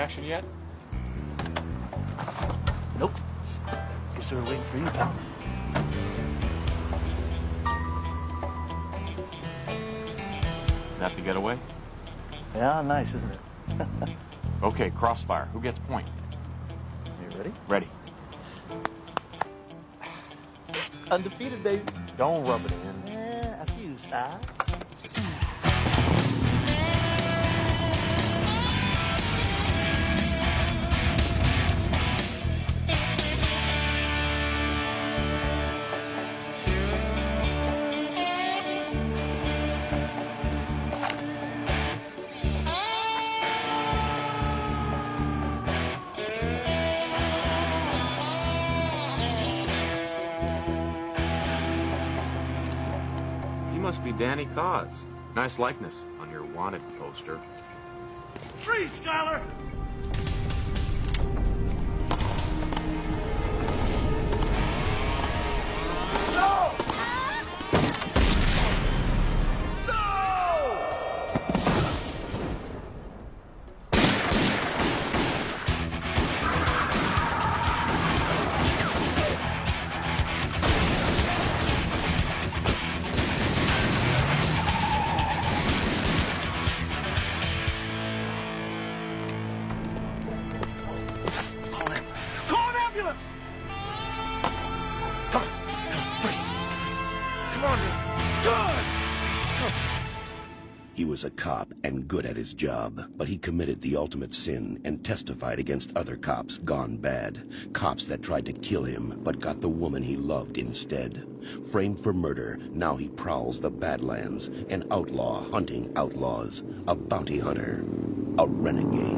action yet? Nope. Guess they were waiting for you, pal. That the getaway? Yeah, nice, isn't it? Okay, crossfire. Who gets point? You ready? Ready. Undefeated, baby. Don't rub it in. Yeah, a few, huh? Must be Danny Cause. Nice likeness on your wanted poster. Freeze, Skyler! No! He was a cop and good at his job, but he committed the ultimate sin and testified against other cops gone bad. Cops that tried to kill him, but got the woman he loved instead. Framed for murder, now he prowls the Badlands, an outlaw hunting outlaws, a bounty hunter, a renegade.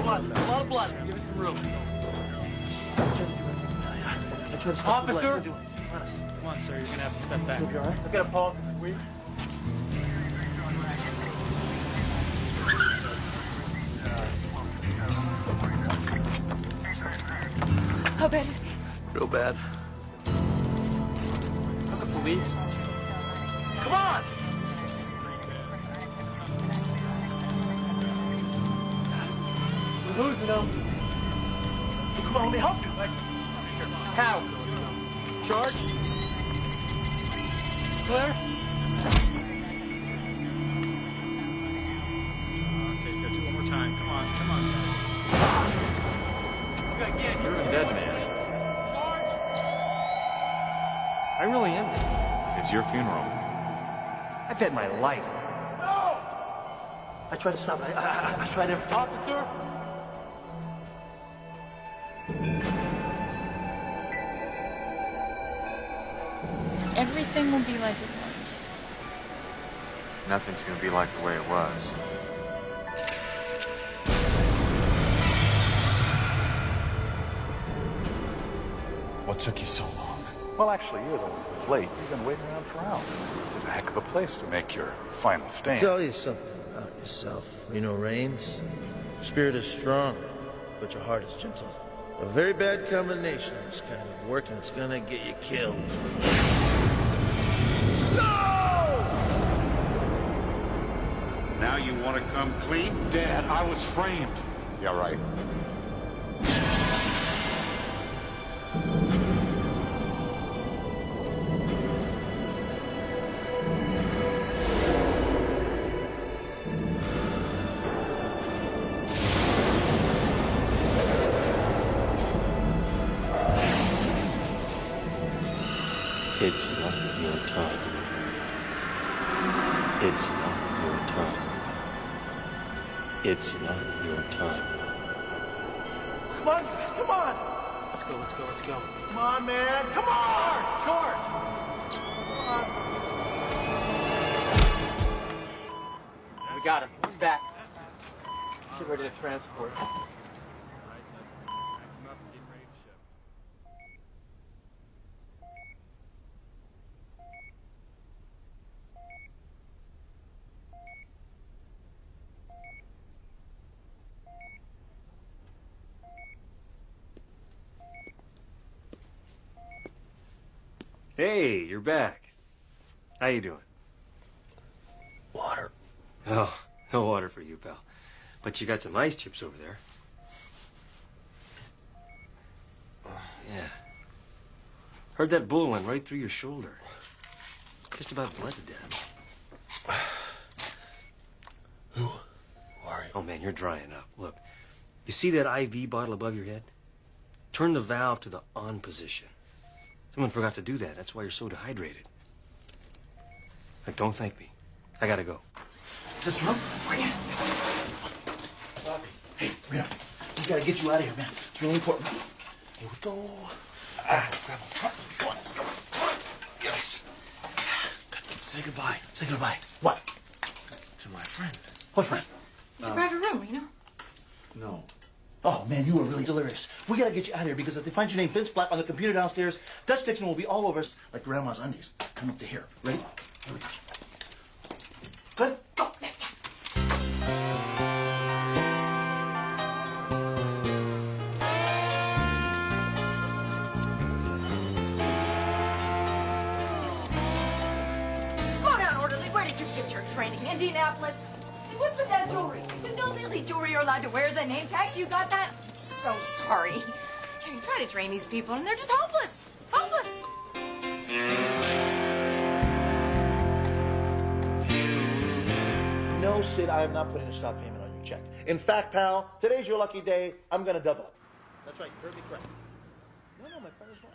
A lot of blood. Give me some room. Officer? Come on, sir. You're gonna have to step back. You all right? I've got a pulse. Sweet. How bad is he? Real bad. Not the police. Come on! We're losing them. Come on, let me help you. How? Charge? Claire? Okay, so do it one more time. Come on, come on. You're a dead man. I really am. It's your funeral. I bet my life. No! I tried to stop. I tried to... Officer? Everything will be like it was. Nothing's gonna be like the way it was. What took you so long? Well, actually, you're the one who's late. You've been waiting around for hours. It's a heck of a place to make your final stand. Tell you something about yourself, Reno Reigns. Spirit is strong, but your heart is gentle. A very bad combination, this kind of work, and it's gonna get you killed. Now you want to come clean? Dad, I was framed. Yeah, right. It's not your time. It's not your time. It's not your time. Come on, guys, come on! Let's go, let's go, let's go. Come on, man, come on! Charge! We got him. He's back. Get ready to transport. Hey, you're back. How you doing? Water. Oh, no water for you, pal. But you got some ice chips over there. Yeah. Heard that bullet went right through your shoulder. Just about bled to death. Who are you? Oh, man, you're drying up. Look, you see that IV bottle above your head? Turn the valve to the on position. Someone forgot to do that. That's why you're so dehydrated. Look, don't thank me. I gotta go. Is this room? Reno. Hey, Reno. We gotta get you out of here, man. It's really important. Here we go. Grab us. Come on. Yes. Say goodbye. Say goodbye. What? To my friend. What friend? It's a private room, Reno. No. Oh, man, you were really delirious. We gotta get you out of here because if they find your name Vince Black on the computer downstairs, Dutch Dixon will be all over us like Grandma's undies. Come up to here. Ready? Here we go. Good? Go. Slow down, orderly. Where did you get your training? Indianapolis? And what's with that jewelry? The only jewelry you're allowed to wear is a name tag. You got that? I'm so sorry. You try to train these people, and they're just hopeless. Hopeless. No, Sid, I am not putting a stop payment on your check. In fact, pal, today's your lucky day. I'm gonna double it. That's right, you heard me correct. No, my brother's fine.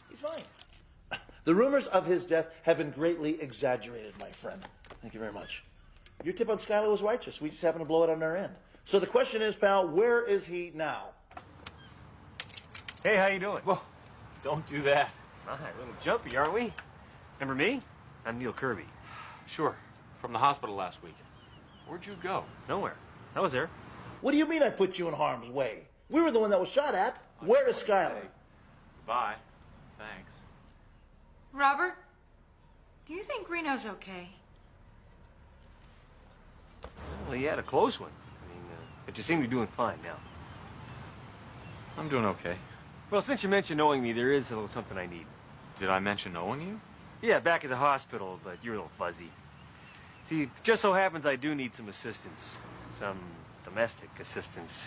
He's fine. The rumors of his death have been greatly exaggerated, my friend. Thank you very much. Your tip on Skylar was righteous. We just happened to blow it on our end. So the question is, pal, where is he now? Hey, how you doing? Whoa, don't do that. All right, a little jumpy, aren't we? Remember me? I'm Neil Kirby. Sure, from the hospital last week. Where'd you go? Nowhere. I was there. What do you mean I put you in harm's way? We were the one that was shot at. Where is Skylar? Goodbye. Thanks. Robert, do you think Reno's okay? Well, he had a close one. But you seem to be doing fine now. I'm doing okay. Well, since you mentioned knowing me, there is a little something I need. Did I mention knowing you? Yeah, back at the hospital, but you're a little fuzzy. See, it just so happens I do need some assistance. Some domestic assistance.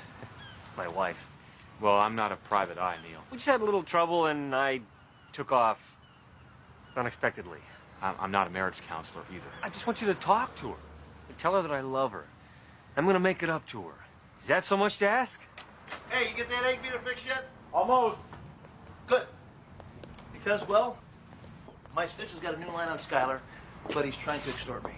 My wife. Well, I'm not a private eye, Neil. We just had a little trouble, and I took off unexpectedly. I'm not a marriage counselor either. I just want you to talk to her and tell her that I love her. I'm going to make it up to her. Is that so much to ask? Hey, you get that egg beater fixed yet? Almost. Good. Because, well, my snitch has got a new line on Skylar, but he's trying to extort me.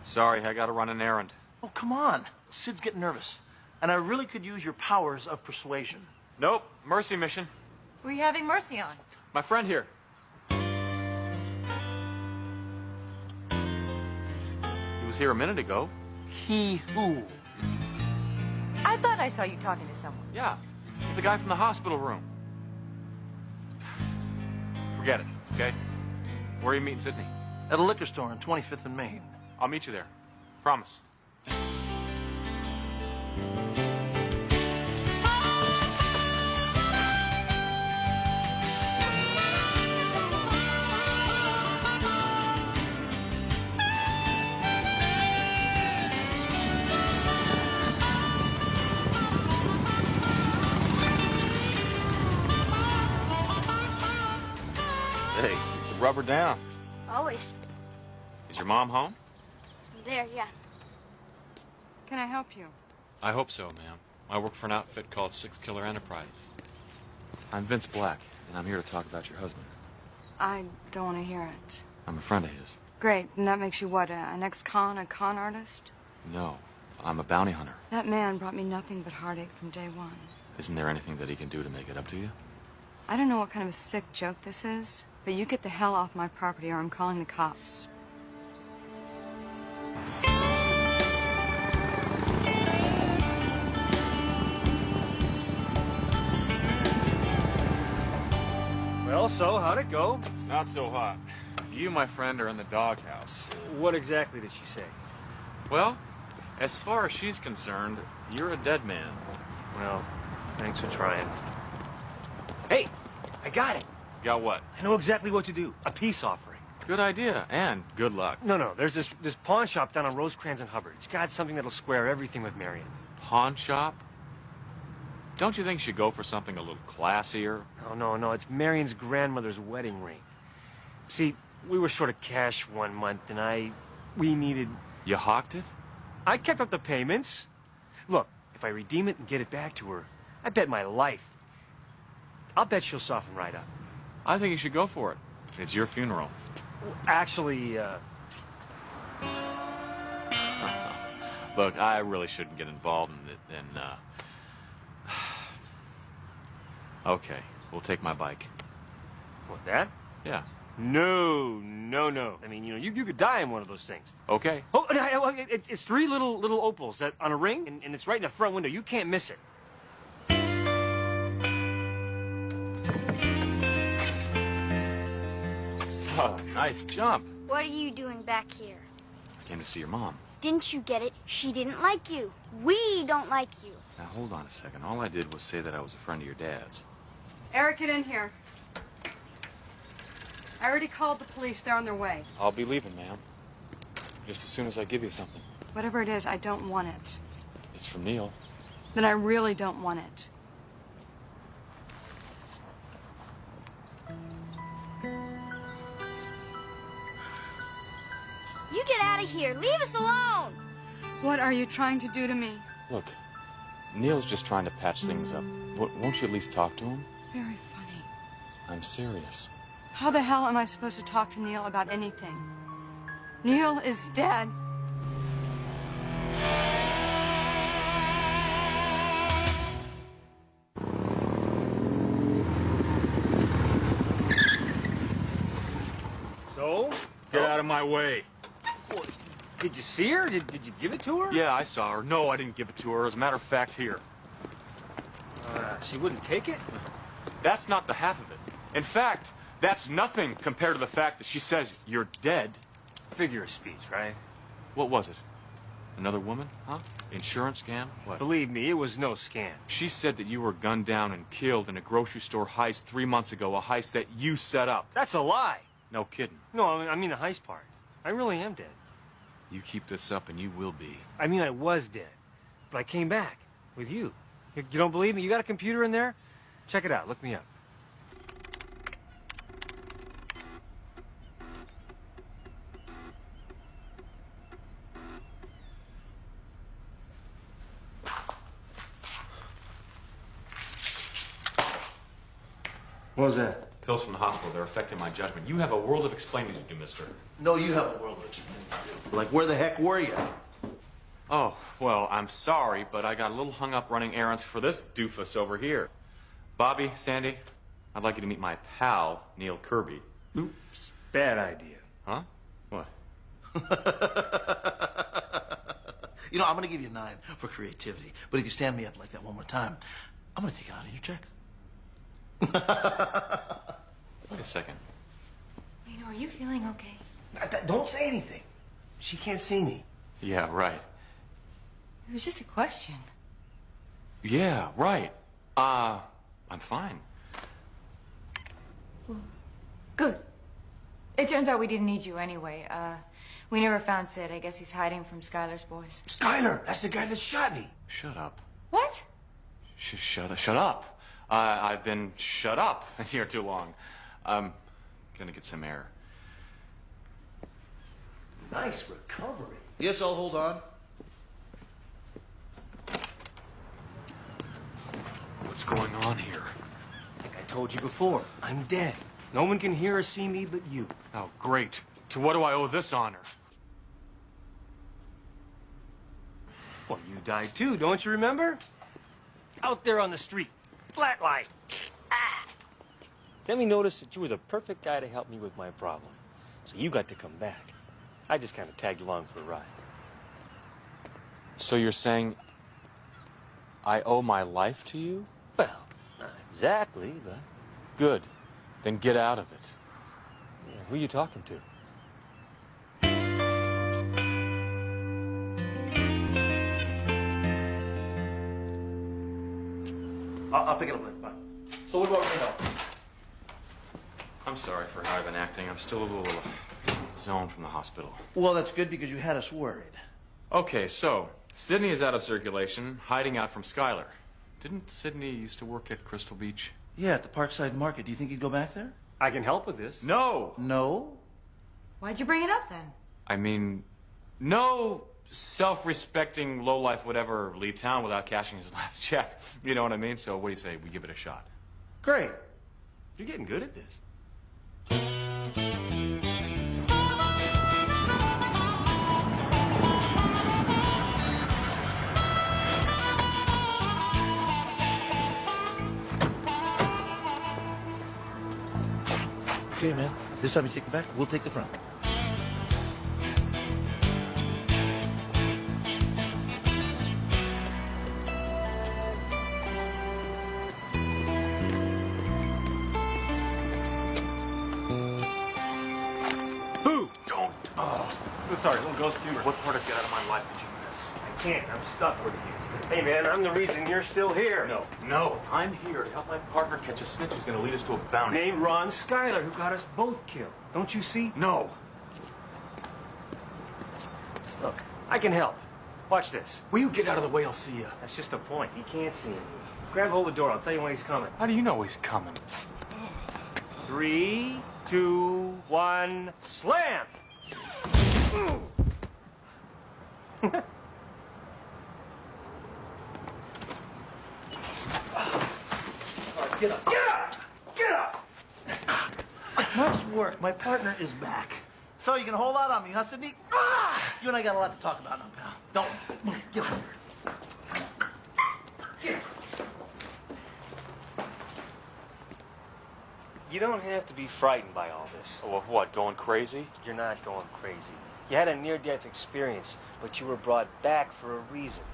Sorry, I gotta run an errand. Oh, come on. Sid's getting nervous. And I really could use your powers of persuasion. Nope, mercy mission. Who are you having mercy on? My friend here. was here a minute ago. He who? I thought I saw you talking to someone. Yeah, the guy from the hospital room. Forget it, okay? Where are you meeting Sydney? At a liquor store on 25th and Main. I'll meet you there. Promise. Hey, keep the rubber down. Always. Is your mom home? There, yeah. Can I help you? I hope so, ma'am. I work for an outfit called Six Killer Enterprises. I'm Vince Black, and I'm here to talk about your husband. I don't want to hear it. I'm a friend of his. Great. And that makes you what, an ex-con, a con artist? No, I'm a bounty hunter. That man brought me nothing but heartache from day one. Isn't there anything that he can do to make it up to you? I don't know what kind of a sick joke this is, but you get the hell off my property or I'm calling the cops. Well, so how'd it go? Not so hot. You, my friend, are in the doghouse. What exactly did she say? Well, as far as she's concerned, you're a dead man. Well, thanks for trying. Hey, I got it. Got what? I know exactly what to do. A peace offering. Good idea, and good luck. No, there's this pawn shop down on Rosecrans and Hubbard. It's got something that'll square everything with Marion. Pawn shop? Don't you think you should go for something a little classier? No, it's Marion's grandmother's wedding ring. See, we were short of cash one month, and we needed... You hawked it? I kept up the payments. Look, if I redeem it and get it back to her, I bet my life. I'll bet she'll soften right up. I think you should go for it. It's your funeral. Actually, Look, I really shouldn't get involved in it, and, Okay, we'll take my bike. What, that? Yeah. No. I mean, you could die in one of those things. Okay. Oh, it's three little opals that on a ring, and it's right in the front window. You can't miss it. Oh, nice jump. What are you doing back here? I came to see your mom. Didn't you get it? She didn't like you. We don't like you. Now, hold on a second. All I did was say that I was a friend of your dad's. Eric, get in here. I already called the police. They're on their way. I'll be leaving, ma'am. Just as soon as I give you something. Whatever it is, I don't want it. It's from Neil. Then I really don't want it. You get out of here. Leave us alone. What are you trying to do to me? Look, Neil's just trying to patch things up. Won't you at least talk to him? Very funny. I'm serious. How the hell am I supposed to talk to Neil about anything? Neil is dead. So? Get out of my way. Did you see her? Did you give it to her? Yeah, I saw her. No, I didn't give it to her. As a matter of fact, here. She wouldn't take it? That's not the half of it. In fact, that's nothing compared to the fact that she says you're dead. Figure of speech, right? What was it? Another woman? Huh? Insurance scam? What? Believe me, it was no scam. She said that you were gunned down and killed in a grocery store heist 3 months ago, a heist that you set up. That's a lie. No kidding. No, I mean the heist part. I really am dead. You keep this up and you will be. I mean, I was dead. But I came back with you. You don't believe me? You got a computer in there? Check it out. Look me up. What was that? Pills from the hospital. They're affecting my judgment. You have a world of explaining to do, mister. No, you have a world of explaining to do. Like, where the heck were you? Oh, well, I'm sorry, but I got a little hung up running errands for this doofus over here. Bobby, Sandy, I'd like you to meet my pal, Neil Kirby. Oops. Bad idea. Huh? What? You know, I'm going to give you a 9 for creativity. But if you stand me up like that one more time, I'm going to take it out of your check. Wait a second. You know, are you feeling okay? Don't say anything. She can't see me. Yeah, right. It was just a question. Yeah, right. I'm fine. Well, good. It turns out we didn't need you anyway. We never found Sid. I guess he's hiding from Skylar's boys. Skylar, that's the guy that shot me. Shut up. What? Shut up. I've been shut up here too long. I'm gonna get some air. Nice recovery. Yes, I'll hold on. What's going on here? Like I told you before, I'm dead. No one can hear or see me but you. Oh, great. To what do I owe this honor? Well, you died too, don't you remember? Out there on the street. Flatline. Ah. Then we noticed that you were the perfect guy to help me with my problem. So you got to come back. I just kind of tagged along for a ride. So you're saying I owe my life to you? Well, not exactly, but... Good. Then get out of it. Yeah, who are you talking to? I'll pick it up later. Bye. So what about Reno? I'm sorry for how I've been acting. I'm still a little zoned from the hospital. Well, that's good because you had us worried. Okay, so Sydney is out of circulation, hiding out from Skylar. Didn't Sydney used to work at Crystal Beach? Yeah, at the Parkside Market. Do you think he'd go back there? I can help with this. No! No? Why'd you bring it up then? I mean, no self-respecting lowlife would ever leave town without cashing his last check. You know what I mean? So what do you say? We give it a shot. Great. You're getting good at this. Okay, man. This time you take the back, we'll take the front. Boo! Don't. Oh. Sorry, little ghost humor. What part of Get Out of My Life did you miss? I can't. I'm stuck with you. Hey, man, I'm the reason you're still here. No. I'm here to help my partner catch a snitch who's going to lead us to a bounty. Named Ron Skylar, who got us both killed. Don't you see? No. Look, I can help. Watch this. Will you get out of the way? I'll see you. That's just a point. He can't see me. Grab hold of the door. I'll tell you when he's coming. How do you know he's coming? 3, 2, 1, slam! Get up. Get up! Get up! Nice work. My partner is back. So you can hold out on me, huh, Sydney? You and I got a lot to talk about now, pal. Don't. Get over here. Get. You don't have to be frightened by all this. Oh, of what? Going crazy? You're not going crazy. You had a near-death experience, but you were brought back for a reason.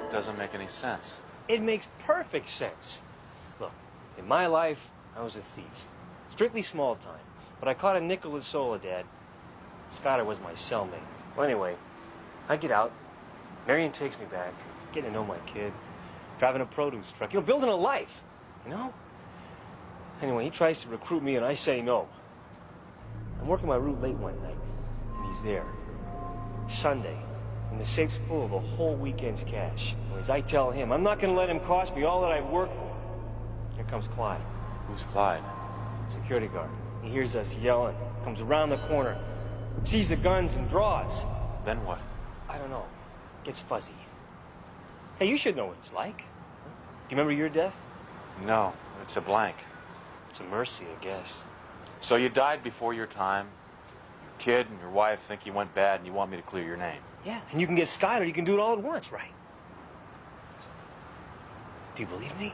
It doesn't make any sense. It makes perfect sense. Look, in my life, I was a thief. Strictly small time. But I caught a nickel in Soledad. Skylar was my cellmate. Well, anyway, I get out. Marion takes me back. Getting to know my kid. Driving a produce truck. You know, building a life. You know? Anyway, he tries to recruit me, and I say no. I'm working my route late one night, and he's there. Sunday, and the safe's full of a whole weekend's cash. And as I tell him, I'm not going to let him cost me all that I've worked for. Here comes Clyde. Who's Clyde? Security guard. He hears us yelling, comes around the corner, sees the guns and draws. Then what? I don't know. Gets fuzzy. Hey, you should know what it's like. Do you remember your death? No, it's a blank. It's a mercy, I guess. So you died before your time. Your kid and your wife think you went bad and you want me to clear your name. Yeah, and you can get Skylar. You can do it all at once, right? Do you believe me?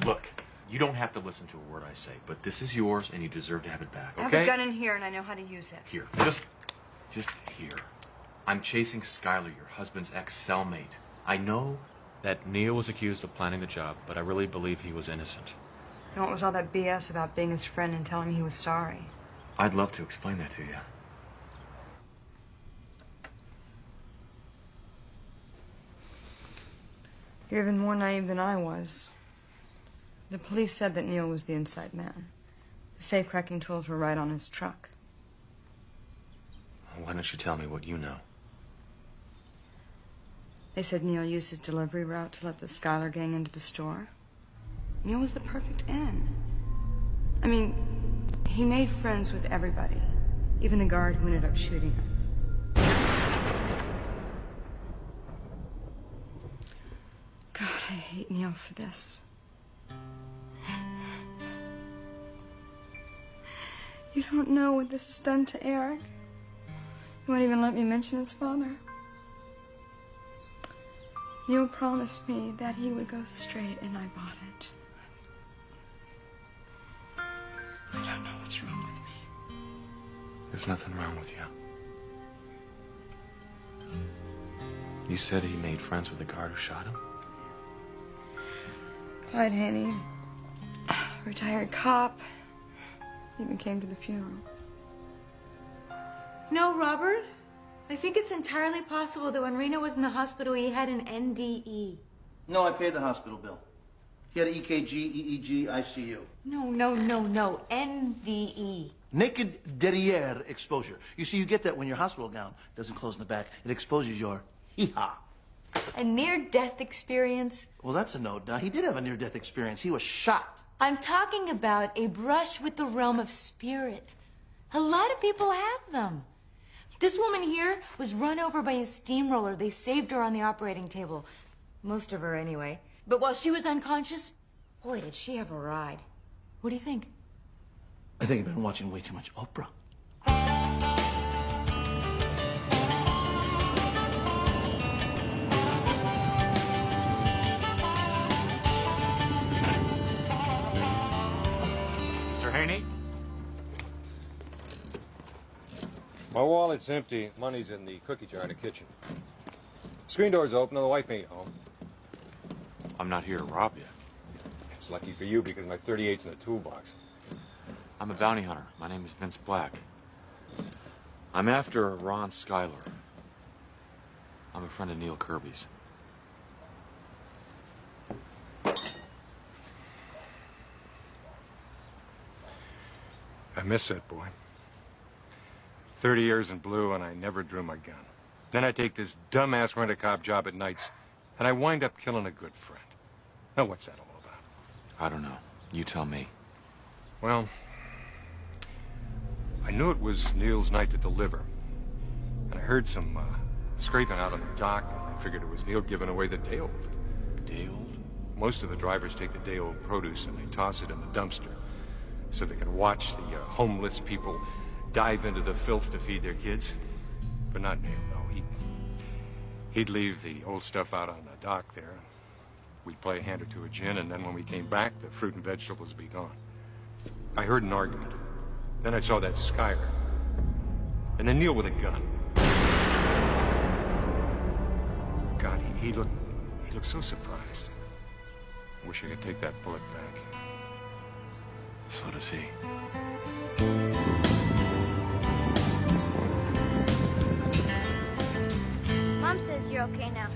Look, you don't have to listen to a word I say, but this is yours and you deserve to have it back, okay? I have a gun in here and I know how to use it. Here, just here. I'm chasing Skylar, your husband's ex-cellmate. I know that Neil was accused of planning the job, but I really believe he was innocent. And what was all that BS about being his friend and telling me he was sorry? I'd love to explain that to you. You're even more naive than I was. The police said that Neil was the inside man. The safe-cracking tools were right on his truck. Why don't you tell me what you know? They said Neil used his delivery route to let the Skylar gang into the store. Neil was the perfect in. I mean, he made friends with everybody, even the guard who ended up shooting him. God, I hate Neil for this. You don't know what this has done to Eric. You won't even let me mention his father. Neil promised me that he would go straight, and I bought it. I don't know what's wrong with me. There's nothing wrong with you. You said he made friends with the guard who shot him? Clyde Haney, retired cop, even came to the funeral. No, Robert. I think it's entirely possible that when Reno was in the hospital, he had an NDE. No, I paid the hospital bill. He had an EKG, EEG, ICU. No. NDE. Naked derriere exposure. You see, you get that when your hospital gown doesn't close in the back. It exposes your hee-haw. A near-death experience? Well, that's a no doubt. He did have a near-death experience. He was shot. I'm talking about a brush with the realm of spirit. A lot of people have them. This woman here was run over by a steamroller. They saved her on the operating table. Most of her, anyway. But while she was unconscious, boy, did she have a ride. What do you think? I think I've been watching way too much Oprah. Mr. Haney? My wallet's empty. Money's in the cookie jar in the kitchen. Screen door's open and the wife ain't home. I'm not here to rob you. It's lucky for you because my .38's in the toolbox. I'm a bounty hunter. My name is Vince Black. I'm after Ron Skylar. I'm a friend of Neil Kirby's. I miss that boy. 30 years in blue, and I never drew my gun. Then I take this dumbass rent-a-cop job at nights, and I wind up killing a good friend. Now, what's that all about? I don't know. You tell me. Well, I knew it was Neil's night to deliver. And I heard some scraping out on the dock, and I figured it was Neil giving away the day-old. Day-old? Most of the drivers take the day-old produce and they toss it in the dumpster so they can watch the homeless people dive into the filth to feed their kids. But not Neil, no. He'd leave the old stuff out on the dock there. We'd play a hand or two of gin, and then when we came back, the fruit and vegetables would be gone. I heard an argument. Then I saw that Skylar. And then Neil with a gun. God, he looked so surprised. I wish I could take that bullet back. So does he. Mom says you're okay now.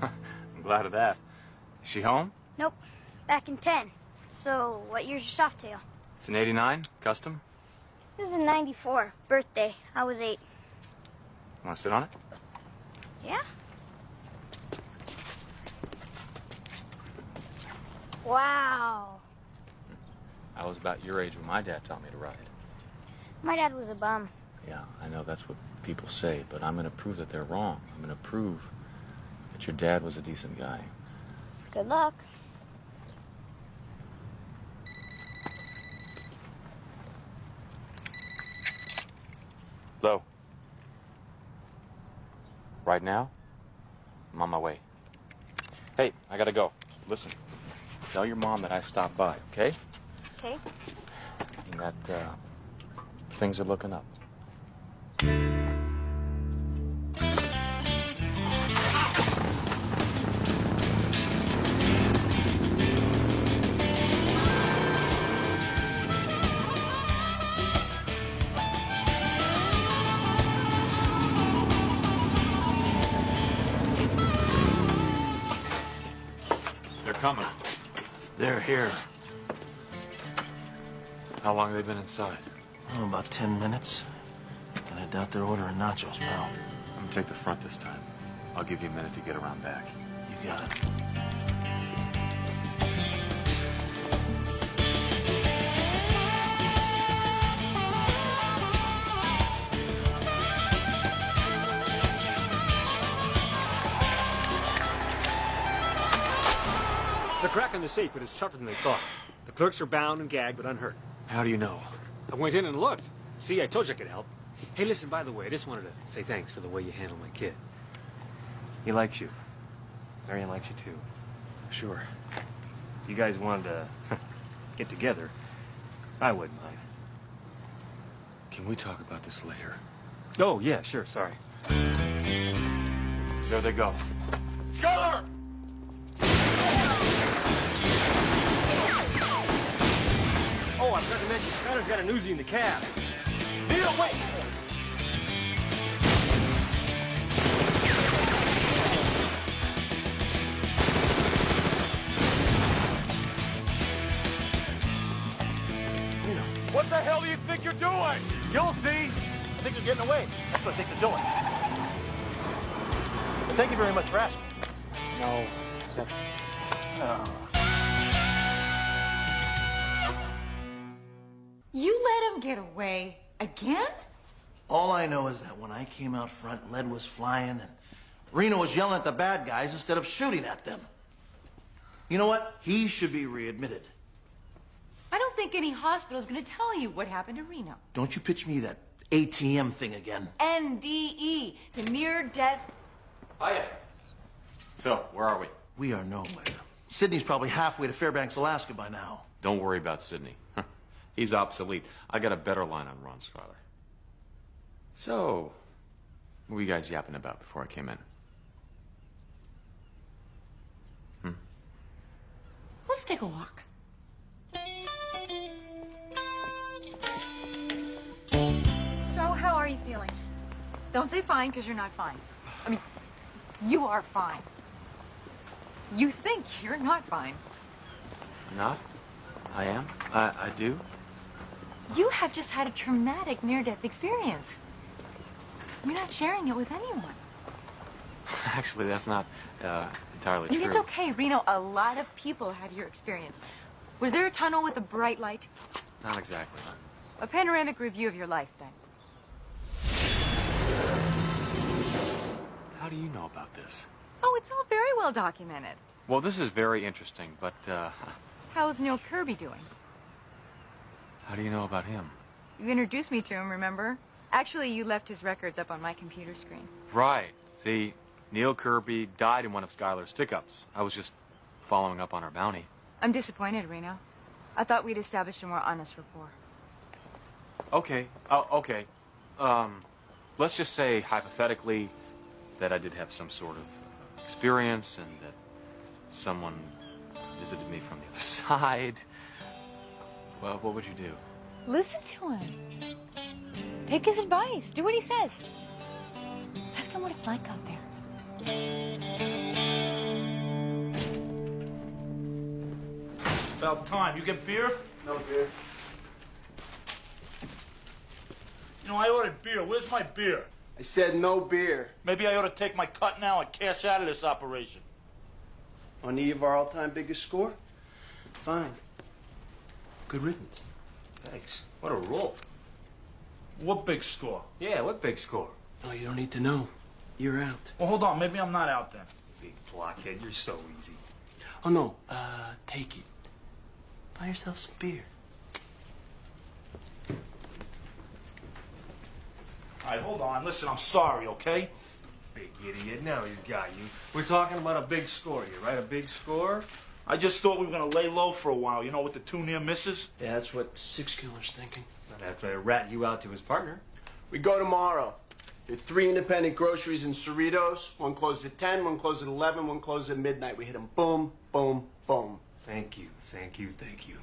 I'm glad of that. Is she home? Nope. Back in 10. So, what year's your Softail? It's an 89, custom. This is a 94. Birthday. I was 8. Want to sit on it? Yeah? Wow. I was about your age when my dad taught me to ride. My dad was a bum. Yeah, I know that's what people say, but I'm going to prove that they're wrong. I'm going to prove that your dad was a decent guy. Good luck. Hello. Right now? I'm on my way. Hey, I gotta go. Listen. Tell your mom that I stopped by, okay? Okay. And that things are looking up. They're coming. They're here. How long have they been inside? Oh, about 10 minutes. And I doubt they're ordering nachos, pal. I'm gonna take the front this time. I'll give you a minute to get around back. You got it. They're cracking the safe, but it's tougher than they thought. The clerks are bound and gagged, but unhurt. How do you know? I went in and looked. See, I told you I could help. Hey, listen, by the way, I just wanted to say thanks for the way you handled my kid. He likes you. Marion likes you, too. Sure. If you guys wanted to get together, I wouldn't mind. Can we talk about this later? Oh, yeah, sure, sorry. There they go. Skylar! Oh, I forgot to mention, Skylar's got an Uzi in the cab. Neil, wait! What the hell do you think you're doing? You'll see. I think they're getting away. That's what I think they're doing. But thank you very much for asking. No, that's... You let him get away again? All I know is that when I came out front, lead was flying, and Reno was yelling at the bad guys instead of shooting at them. You know what? He should be readmitted. I don't think any hospital's gonna tell you what happened to Reno. Don't you pitch me that ATM thing again. NDE. It's a near-death... Hiya. So, where are we? We are nowhere. Sydney's probably halfway to Fairbanks, Alaska by now. Don't worry about Sydney. He's obsolete. I got a better line on Ron Skylar. So, what were you guys yapping about before I came in? Let's take a walk. So, how are you feeling? Don't say fine, because you're not fine. I mean, you are fine. You think you're not fine. Not? I am? I do? You have just had a traumatic near-death experience. You're not sharing it with anyone. Actually, that's not entirely true. It's okay, Reno. A lot of people had your experience. Was there a tunnel with a bright light? Not exactly. A panoramic review of your life, then. How do you know about this? Oh, it's all very well documented. Well, this is very interesting, but How's Neil Kirby doing? how do you know about him? You introduced me to him, remember? Actually, you left his records up on my computer screen. Right. See, Neil Kirby died in one of Skylar's stick-ups. I was just following up on our bounty. I'm disappointed, Reno. I thought we'd established a more honest rapport. Okay. Okay. Let's just say, hypothetically, that I did have some sort of experience and that someone visited me from the other side. Well, what would you do? Listen to him. Take his advice. Do what he says. Ask him what it's like out there. About time. You get beer? No beer. You know, I ordered beer. Where's my beer? I said no beer. Maybe I ought to take my cut now and cash out of this operation. On the eve of our all-time biggest score? Fine. Good riddance. Thanks. What a roll. What big score? Yeah, what big score? Oh, you don't need to know. You're out. Well, hold on. Maybe I'm not out then. Big blockhead, you're so easy. Oh, no. Take it. Buy yourself some beer. All right, hold on. Listen, I'm sorry, okay? Big idiot, now he's got you. We're talking about a big score here, right? A big score? I just thought we were gonna lay low for a while, you know, with the two near misses. Yeah, that's what Six Killer's thinking. Not after I rat you out to his partner. We go tomorrow. There are 3 independent groceries in Cerritos. One closes at 10, one closes at 11, one closes at midnight. We hit them boom, boom, boom. Thank you, thank you, thank you.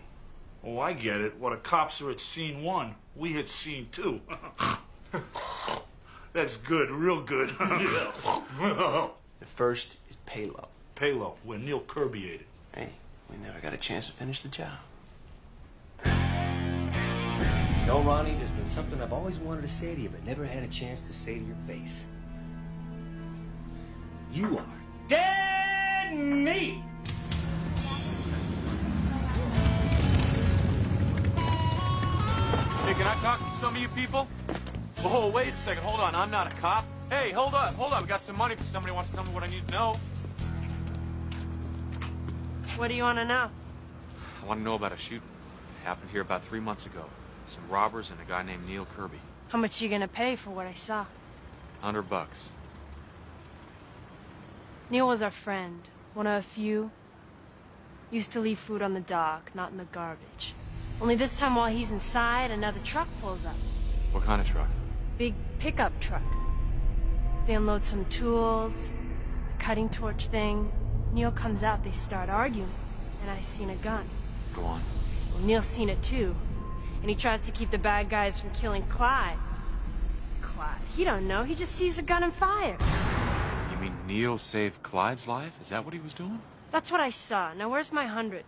Oh, I get it. Well, the cops are at scene 1. We hit scene 2. That's good, real good. The first is Palo. Palo, where Neil Kirby ate it. Hey, we never got a chance to finish the job. You know, Ronnie, there's been something I've always wanted to say to you, but never had a chance to say to your face. You are dead meat! Hey, can I talk to some of you people? Oh, wait a second. Hold on. I'm not a cop. Hey, hold up. Hold up. We got some money for somebody who wants to tell me what I need to know. What do you want to know? I want to know about a shooting. Happened here about 3 months ago. Some robbers and a guy named Neil Kirby. How much you gonna pay for what I saw? $100. Neil was our friend. One of a few. Used to leave food on the dock, not in the garbage. Only this time while he's inside, another truck pulls up. What kind of truck? Big pickup truck. They unload some tools, a cutting torch thing. Neil comes out, they start arguing, and I seen a gun. Go on. Well, Neil's seen it too. And he tries to keep the bad guys from killing Clyde. Clyde? He don't know. He just sees the gun and fires. You mean Neil saved Clyde's life? Is that what he was doing? That's what I saw. Now where's my 100?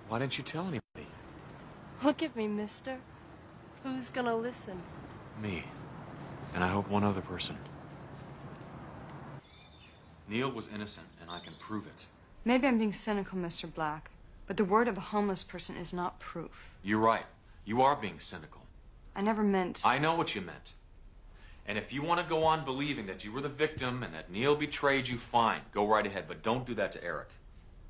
Why didn't you tell anybody? Look at me, mister. Who's gonna listen? Me. And I hope one other person. Neil was innocent, and I can prove it. Maybe I'm being cynical, Mr. Black, but the word of a homeless person is not proof. You're right. You are being cynical. I never meant... I know what you meant. And if you want to go on believing that you were the victim and that Neil betrayed you, fine. Go right ahead, but don't do that to Eric.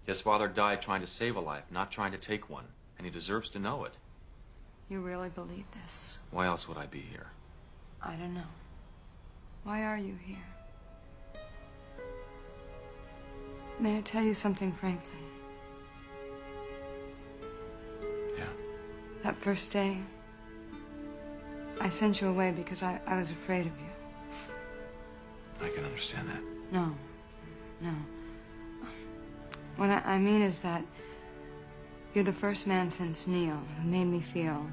His father died trying to save a life, not trying to take one. And he deserves to know it. You really believe this? Why else would I be here? I don't know. Why are you here? May I tell you something frankly? Yeah. That first day, I sent you away because I was afraid of you. I can understand that. No. No. What I mean is that you're the first man since Neil who made me feel...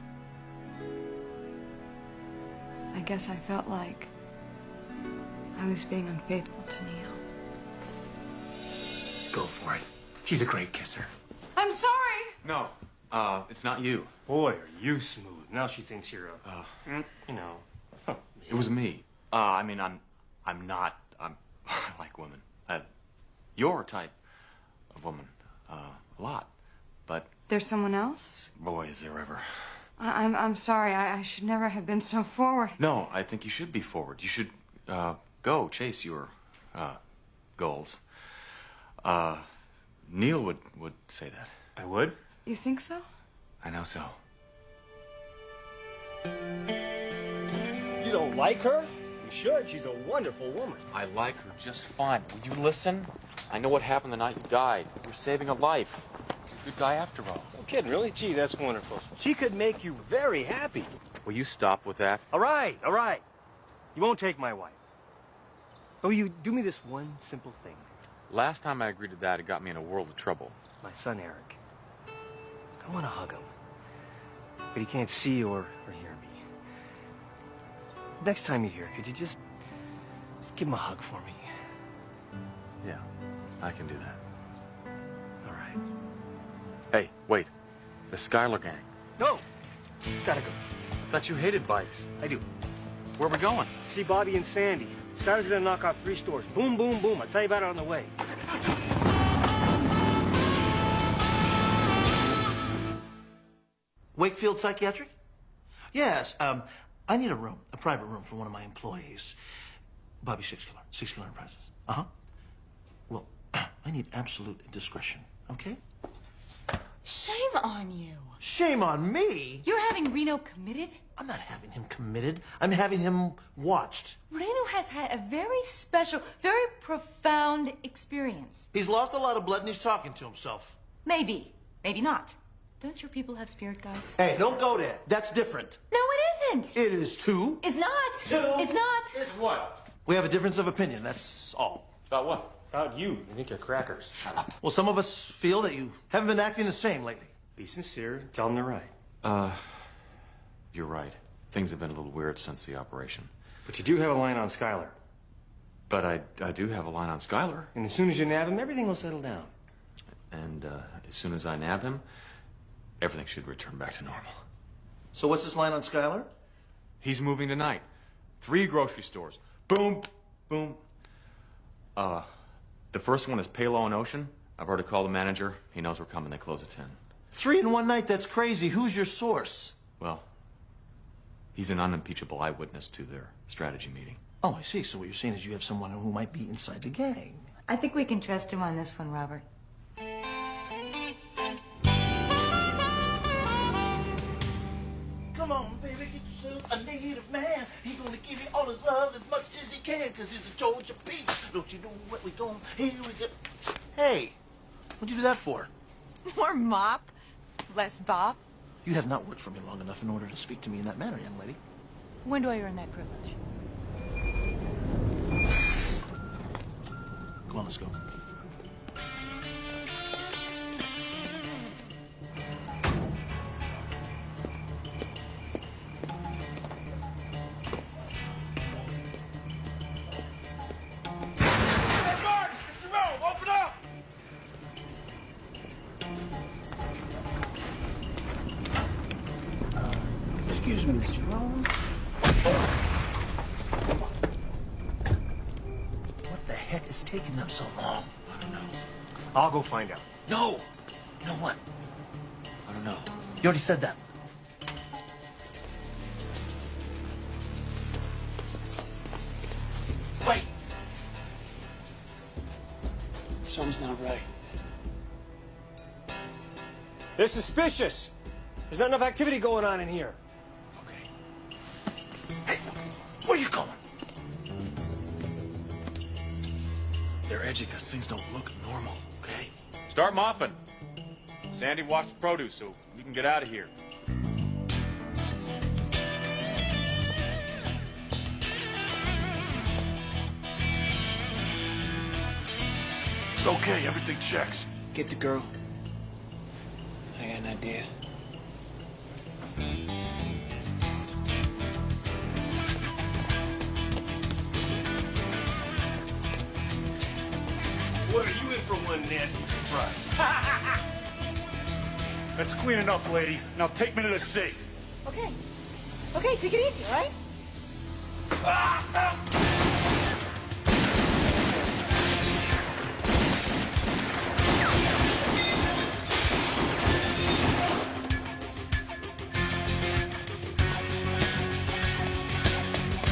I guess I felt like I was being unfaithful to Neil. Go for it. She's a great kisser. I'm sorry! No, it's not you. Boy, are you smooth. Now she thinks you're a... you know... It was me. I'm not... I like women. Your type of woman. A lot. But... There's someone else? Boy, is there ever. I'm sorry. I should never have been so forward. No, I think you should be forward. You should, go chase your, goals. Neil would say that. I would? You think so? I know so. You don't like her? You should. She's a wonderful woman. I like her just fine. Will you listen? I know what happened the night you died. You're saving a life. You're a good guy after all. No kidding, really? Gee, that's wonderful. She could make you very happy. Will you stop with that? All right, all right. You won't take my wife. Oh, you do me this one simple thing. Last time I agreed to that, it got me in a world of trouble. My son, Eric. I want to hug him. But he can't see or hear me. Next time you're here, could you just give him a hug for me? Yeah, I can do that. All right. Hey, wait. The Schuyler gang. No! Gotta go. I thought you hated bikes. I do. Where are we going? See Bobby and Sandy. Schuyler's gonna knock off 3 stores. Boom, boom, boom. I'll tell you about it on the way. Wakefield Psychiatric? Yes, I need a private room for one of my employees. Bobby Six Killer Enterprises. Uh-huh. Well, I need absolute discretion, okay? Shame on you. Shame on me? You're having Reno committed? I'm not having him committed. I'm having him watched. Reno has had a very special, very profound experience. He's lost a lot of blood and he's talking to himself. Maybe. Maybe not. Don't your people have spirit guides? Hey, don't go there. That's different. No, it isn't. It is too. It's not. It's not. It's what? We have a difference of opinion, that's all. About what? About you. You think you're crackers. Well, some of us feel that you haven't been acting the same lately. Be sincere. Tell them they're right. You're right. Things have been a little weird since the operation. But you do have a line on Skylar. But I do have a line on Skylar. And as soon as you nab him, everything will settle down. And as soon as I nab him, everything should return back to normal. So what's this line on Skylar? He's moving tonight. 3 grocery stores. Boom, boom. The first one is Palo and Ocean. I've already called the manager. He knows we're coming. They close at 10. 3 in one night? That's crazy. Who's your source? Well, he's an unimpeachable eyewitness to their strategy meeting. Oh, I see. So what you're saying is you have someone who might be inside the gang. I think we can trust him on this one, Robert. Come on, baby, get yourself a native man. He's gonna give you all his love as much as he can, cause he's a Georgia peach. Don't you know what we gon' here we go. Hey, what'd you do that for? More mop, less bop. You have not worked for me long enough in order to speak to me in that manner, young lady. When do I earn that privilege? Come on, let's go. Excuse me, Jerome. What the heck is taking them so long? I don't know. I'll go find out. No! You know what? I don't know. You already said that. Wait! Something's not right. They're suspicious. There's not enough activity going on in here. Hey, where you going? They're edgy because things don't look normal, okay? Start mopping. Sandy, watch the produce so we can get out of here. It's okay, everything checks. Get the girl. I got an idea. What are you in for one nasty surprise? That's clean enough, lady. Now take me to the safe. Okay. Okay, take it easy, all right?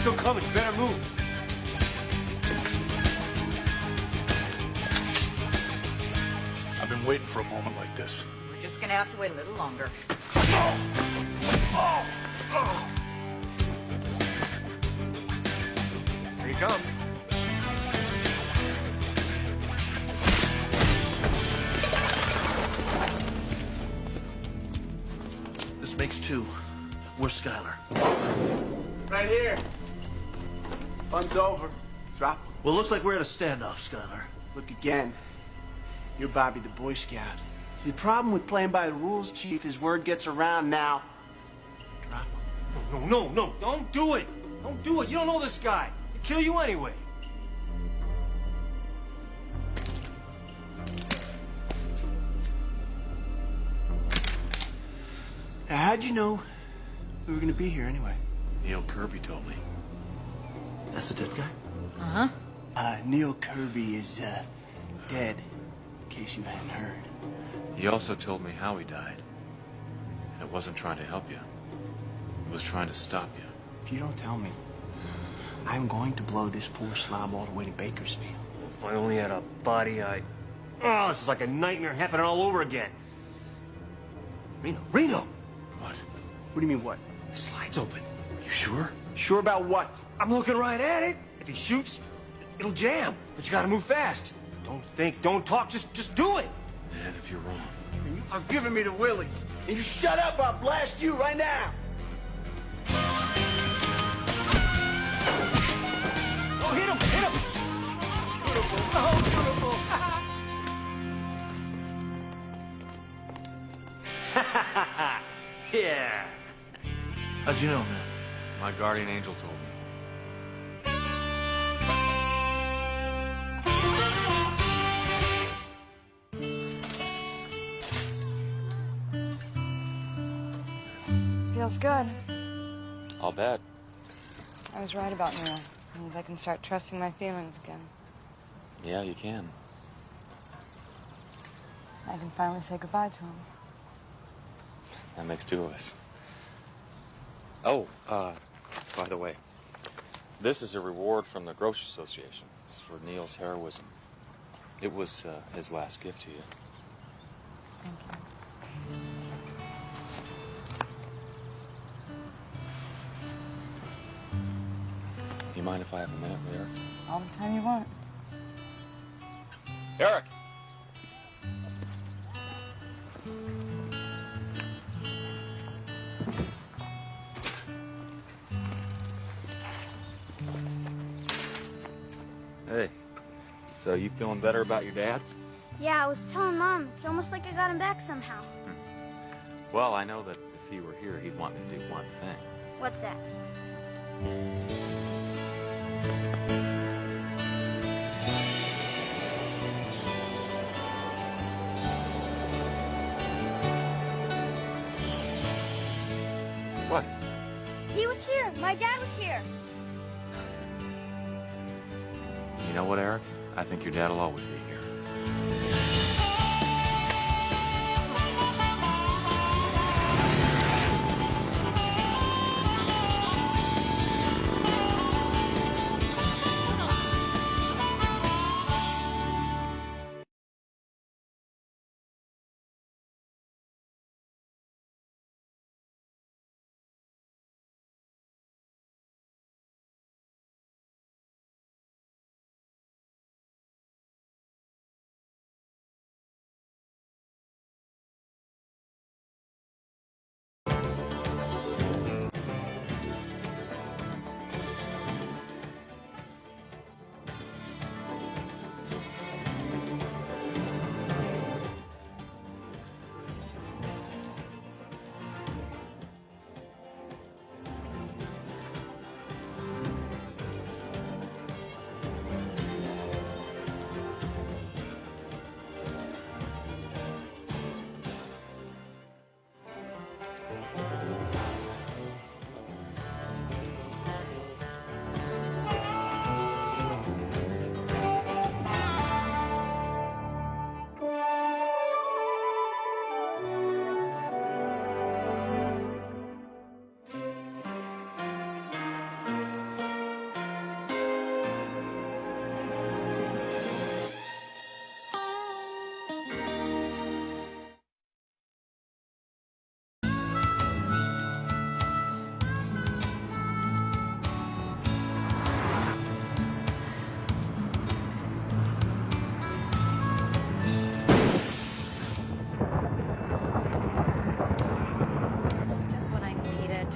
Still coming. Better move. I've been waiting for a moment like this. We're just gonna have to wait a little longer. Here he comes. This makes 2. Where's Skylar? Right here. Fun's over. Drop him. Well, looks like we're at a standoff, Skylar. Look again. You're Bobby the Boy Scout. See, the problem with playing by the rules, Chief, is word gets around now. Drop him. No. Don't do it. Don't do it. You don't know this guy. He'll kill you anyway. Now, how'd you know we were gonna be here anyway? Neil Kirby told me. That's the dead guy? Uh-huh. Neil Kirby is, dead. In case you hadn't heard. He also told me how he died. And it wasn't trying to help you. It was trying to stop you. If you don't tell me, I'm going to blow this poor slob all the way to Bakersfield. If I only had a body, Oh, this is like a nightmare happening all over again. Reno! What? What do you mean, what? The slide's open. You sure? Sure about what? I'm looking right at it. If he shoots, it'll jam. But you gotta move fast. Don't think, don't talk, just do it. And if you're wrong? are giving me the willies. And you shut up, I'll blast you right now. Oh, hit him! Hit him! Beautiful. Oh, beautiful. Yeah. How'd you know, man? My guardian angel told me. Feels good. I'll bet. I was right about Neil. Means I can start trusting my feelings again. Yeah, you can. I can finally say goodbye to him. That makes two of us. Oh, by the way, this is a reward from the Grocery Association. It's for Neil's heroism. It was his last gift to you. Thank you. You mind if I have a minute with Eric? All the time you want. Eric! Hey, so you feeling better about your dad? Yeah, I was telling Mom. It's almost like I got him back somehow. Well, I know that if he were here, he'd want me to do one thing. What's that? What? He was here. My dad was here. You know what, Eric? I think your dad will always be here. Just what I needed.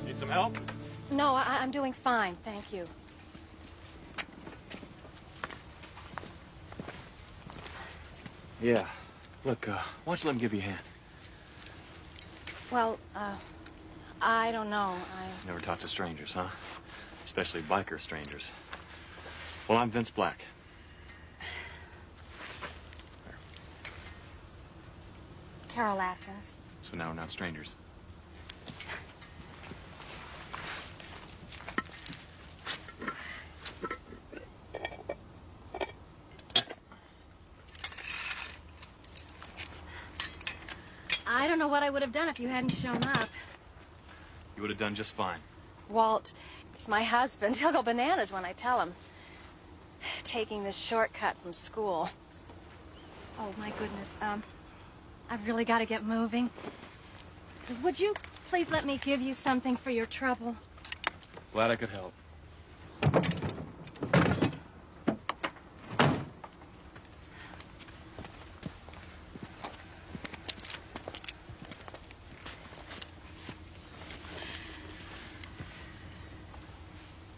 Need some help? No, I'm doing fine, thank you. Yeah. Look, why don't you let me give you a hand? Well, I don't know. Never talk to strangers, huh? Especially biker strangers. Well, I'm Vince Black. Carol Atkins. So now we're not strangers. I don't know what I would have done if you hadn't shown up. You would have done just fine. Walt, he's my husband. He'll go bananas when I tell him. Taking this shortcut from school. Oh, my goodness. I've really got to get moving. Would you please let me give you something for your trouble? Glad I could help.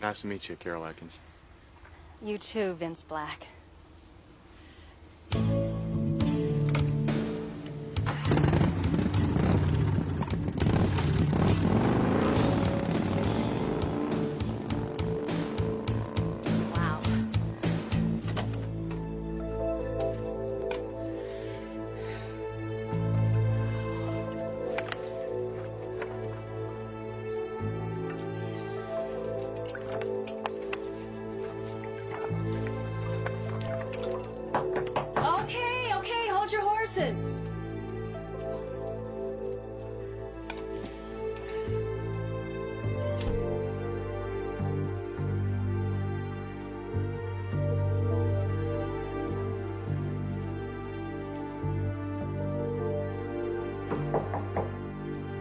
Nice to meet you, Carol Atkins. You too, Vince Black. Wow. Okay, hold your horses.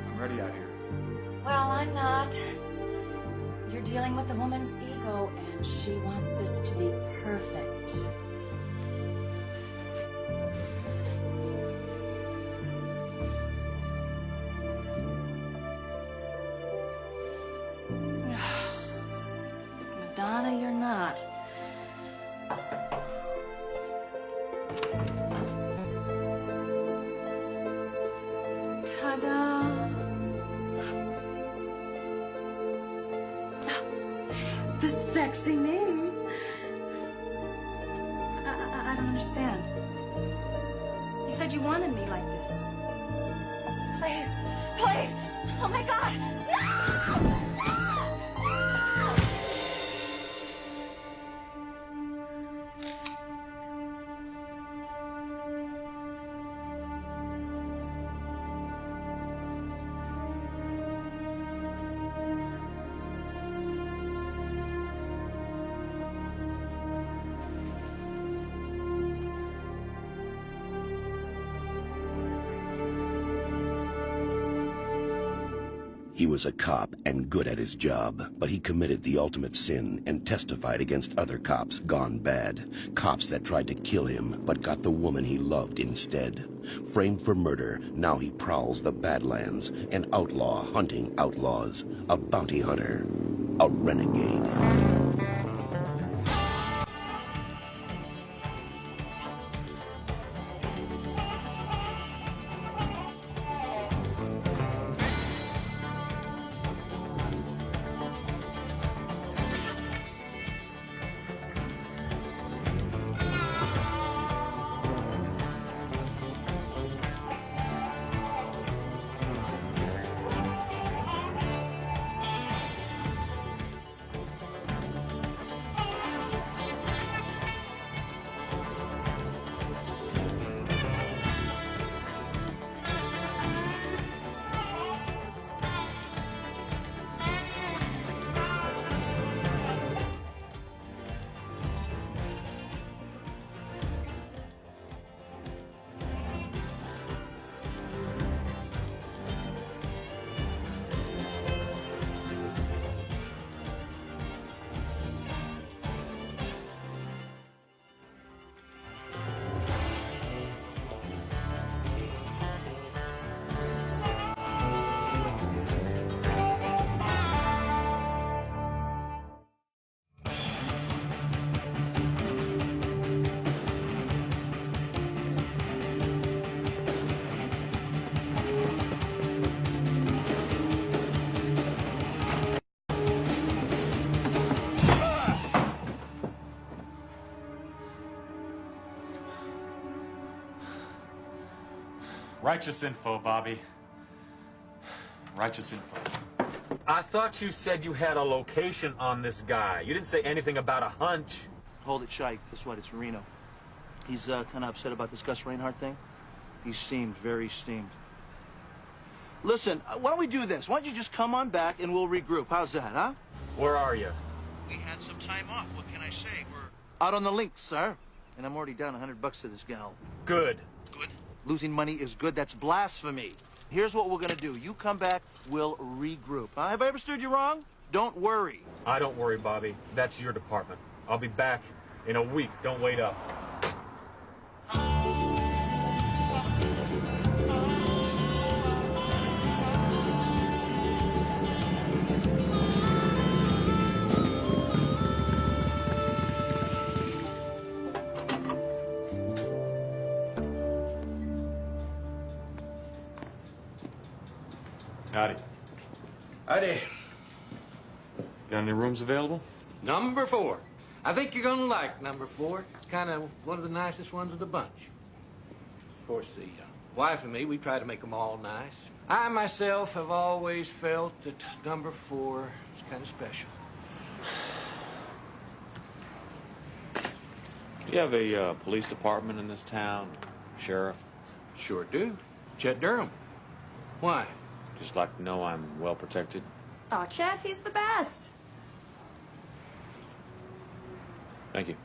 I'm ready out here. Well, I'm not. You're dealing with a woman's ego, and she wants this to be perfect. Madonna, you're not. Ta-da! The sexy me. I don't understand. You said you wanted me like this. Please, please. Oh my God. No! He was a cop and good at his job, but he committed the ultimate sin and testified against other cops gone bad. Cops that tried to kill him, but got the woman he loved instead. Framed for murder, now he prowls the Badlands, an outlaw hunting outlaws, a bounty hunter, a renegade. Righteous info, Bobby. Righteous info. I thought you said you had a location on this guy. You didn't say anything about a hunch. Hold it, Shike. Guess what? It's Reno. He's kind of upset about this Gus Reinhardt thing. He's steamed, very steamed. Listen, why don't we do this? Why don't you just come on back and we'll regroup? How's that, huh? Where are you? We had some time off. What can I say? We're out on the links, sir. And I'm already down $100 to this gal. Good. Good? Losing money is good. That's blasphemy. Here's what we're gonna do. You come back, we'll regroup. Huh? Have I ever steered you wrong? Don't worry. I don't worry, Bobby. That's your department. I'll be back in a week. Don't wait up. Howdy. Howdy. Got any rooms available? Number 4. I think you're gonna like number 4. It's kind of one of the nicest ones of the bunch. Of course, the wife and me, we try to make them all nice. I myself have always felt that number 4 is kind of special. Do you have a police department in this town? Sheriff? Sure do. Chet Durham. Why? Just like to know I'm well protected. Oh, Chet, he's the best. Thank you.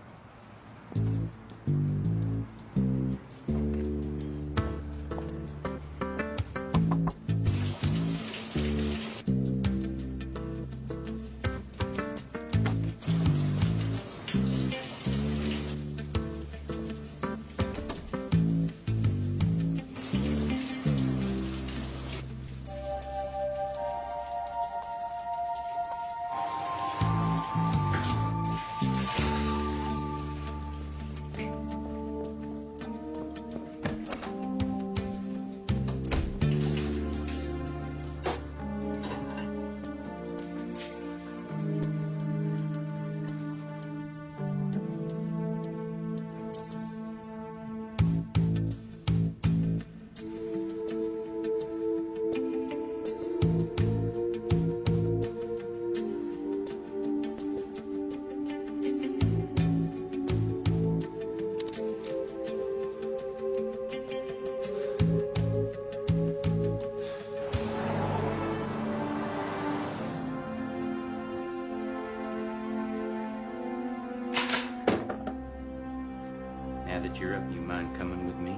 Now that you're up, you mind coming with me?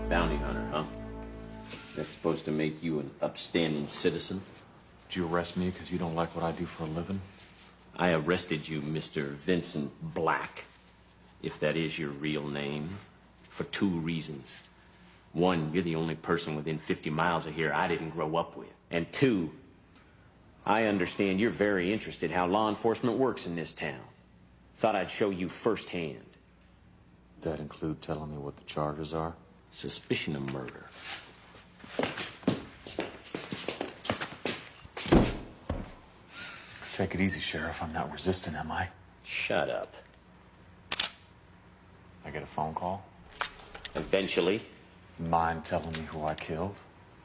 Bounty hunter, huh? That's supposed to make you an upstanding citizen? Did you arrest me because you don't like what I do for a living? I arrested you, Mr. Vincent Black, if that is your real name, for 2 reasons. 1, you're the only person within 50 miles of here I didn't grow up with. And 2, I understand you're very interested how law enforcement works in this town. Thought I'd show you firsthand. That include telling me what the charges are? Suspicion of murder. Take it easy, Sheriff. I'm not resisting, am I? Shut up. I get a phone call? Eventually. Mind telling me who I killed?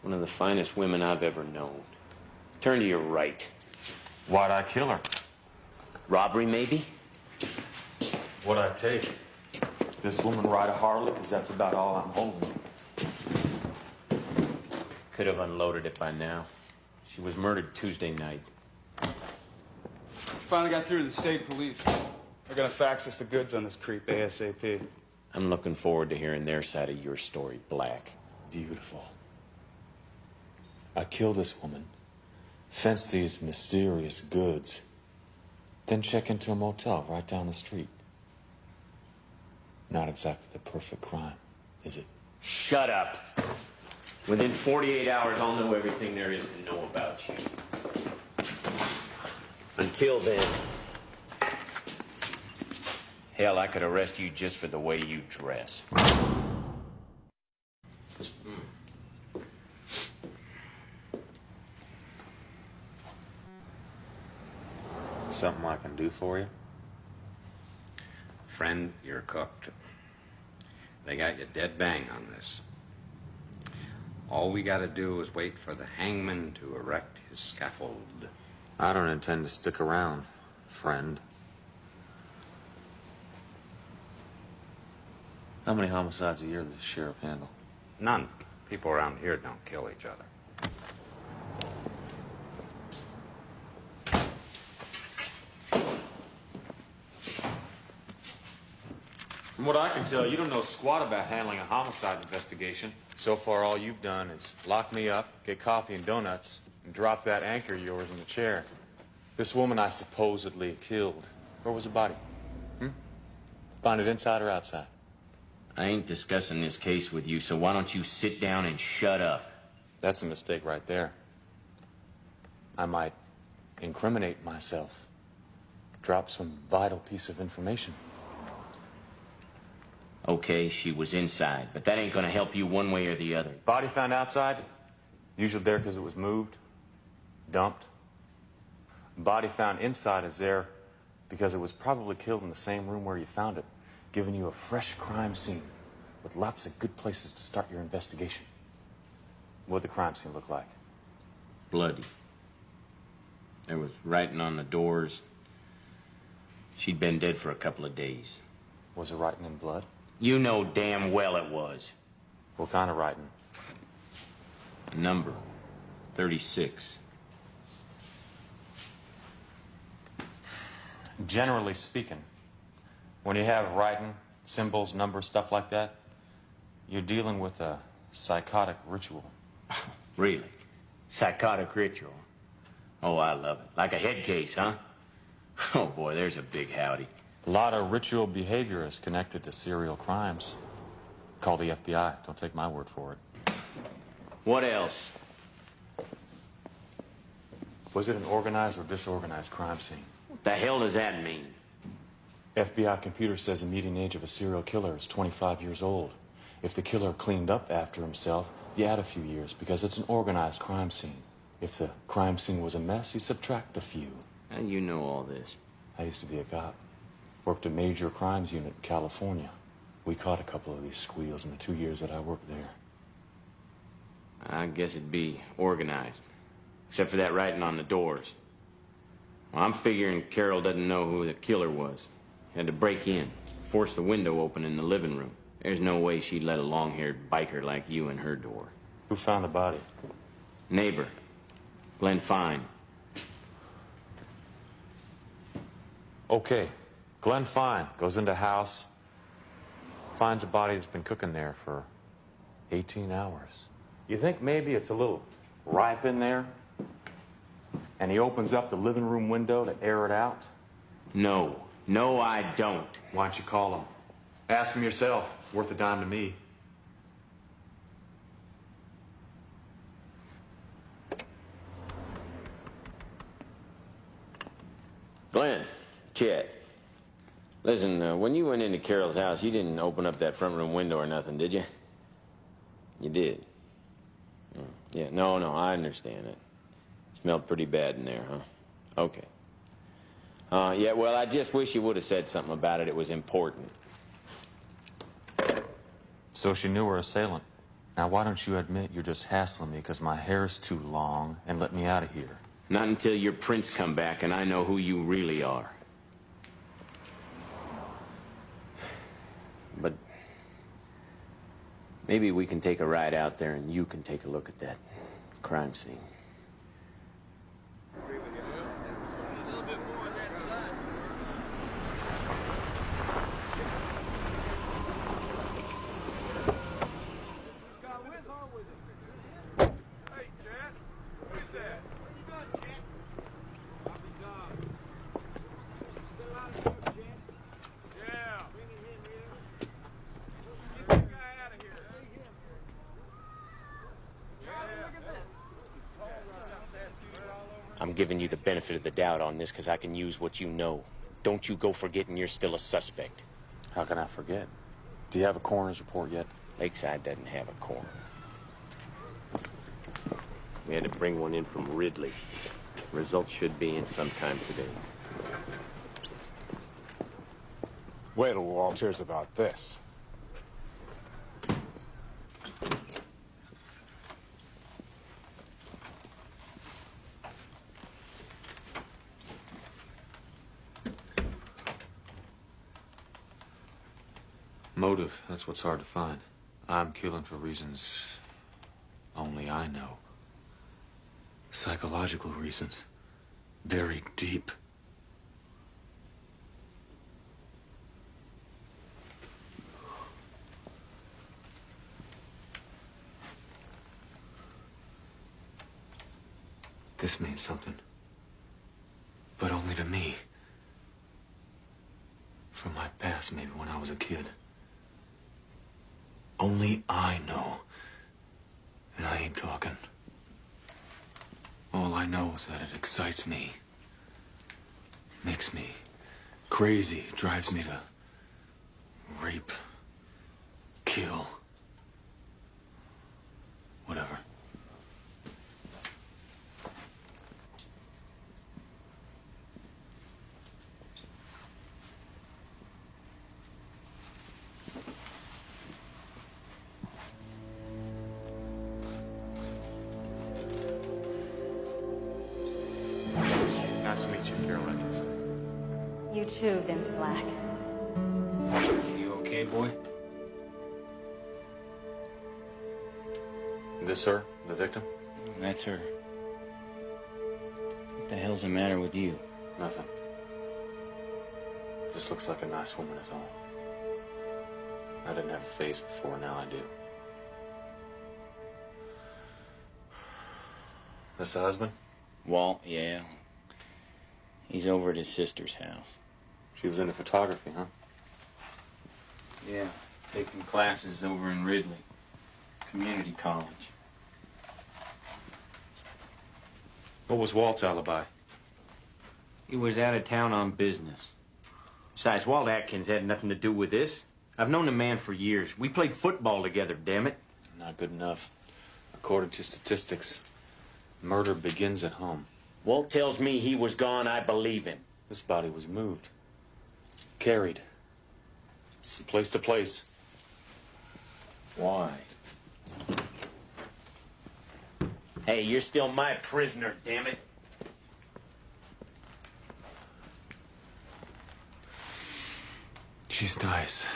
One of the finest women I've ever known. Turn to your right. Why'd I kill her? Robbery, maybe? What'd I take? This woman ride a Harley? Because that's about all I'm holding. Could have unloaded it by now. She was murdered Tuesday night. Finally got through to the state police. They're gonna fax us the goods on this creep ASAP. I'm looking forward to hearing their side of your story, Black. Beautiful. I killed this woman, fenced these mysterious goods, then check into a motel right down the street. Not exactly the perfect crime, is it? Shut up. Within 48 hours, I'll know everything there is to know about you. Until then, hell, I could arrest you just for the way you dress. Something I can do for you? Friend, you're cooked. They got you dead bang on this. All we gotta do is wait for the hangman to erect his scaffold. I don't intend to stick around, friend. How many homicides a year does the sheriff handle? None. People around here don't kill each other. From what I can tell, you don't know squat about handling a homicide investigation. So far, all you've done is lock me up, get coffee and donuts, and drop that anchor of yours in the chair. This woman I supposedly killed, where was the body? Find it inside or outside? I ain't discussing this case with you, so why don't you sit down and shut up? That's a mistake right there. I might incriminate myself, drop some vital piece of information. Okay, she was inside, but that ain't gonna help you one way or the other. Body found outside? Usually there because it was moved, dumped. Body found inside is there because it was probably killed in the same room where you found it, giving you a fresh crime scene with lots of good places to start your investigation. What'd the crime scene look like? Bloody. There was writing on the doors. She'd been dead for a couple of days. Was it writing in blood? You know damn well it was. What kind of writing? A number. 36. Generally speaking, when you have writing, symbols, numbers, stuff like that, you're dealing with a psychotic ritual. Really? Psychotic ritual? Oh, I love it. Like a head case, huh? Oh, boy, there's a big howdy. A lot of ritual behavior is connected to serial crimes. Call the FBI. Don't take my word for it. What else? Was it an organized or disorganized crime scene? What the hell does that mean? FBI computer says the median age of a serial killer is 25 years old. If the killer cleaned up after himself, you add a few years because it's an organized crime scene. If the crime scene was a mess, you subtract a few. How do you know all this? I used to be a cop. Worked a major crimes unit in California. We caught a couple of these squeals in the 2 years that I worked there. I guess it'd be organized. Except for that writing on the doors. Well, I'm figuring Carol doesn't know who the killer was. Had to break in, force the window open in the living room. There's no way she'd let a long-haired biker like you in her door. Who found the body? Neighbor. Glenn Fine. Okay. Glenn Fine goes into house, finds a body that's been cooking there for 18 hours. You think maybe it's a little ripe in there? And he opens up the living room window to air it out? No. No, I don't. Why don't you call him? Ask him yourself. Worth a dime to me. Glenn, Chet. Listen, when you went into Carol's house, you didn't open up that front room window or nothing, did you? You did. Yeah, no, I understand it. Smelled pretty bad in there, huh? Okay. Yeah, well, I just wish you would have said something about it. It was important. So she knew her assailant. Now, why don't you admit you're just hassling me because my hair's too long and let me out of here? Not until your prince come back and I know who you really are. But maybe we can take a ride out there and you can take a look at that crime scene. I'm giving you the benefit of the doubt on this because I can use what you know. Don't you go forgetting you're still a suspect. How can I forget? Do you have a coroner's report yet? Lakeside doesn't have a coroner. We had to bring one in from Ridley. Results should be in sometime today. Wait till Walt hears about this. Motive, that's what's hard to find. I'm killing for reasons only I know. Psychological reasons. Very deep. This means something. But only to me. From my past, maybe when I was a kid. Only I know. And I ain't talking. All I know is that it excites me. Makes me crazy. Drives me to rape, kill, whatever. Nice to meet you, Carol Edmonds. You too, Vince Black. You okay, boy? This her, the victim? That's her. What the hell's the matter with you? Nothing. Just looks like a nice woman is all. I didn't have a face before, now I do. This the husband? Walt, yeah. He's over at his sister's house. She was into photography, huh? Yeah, taking classes over in Ridley. Community college. What was Walt's alibi? He was out of town on business. Besides, Walt Atkins had nothing to do with this. I've known the man for years. We played football together, damn it. Not good enough. According to statistics, murder begins at home. Walt tells me he was gone. I believe him. This body was moved. Carried. From place to place. Why? Hey, you're still my prisoner, damn it. She's nice.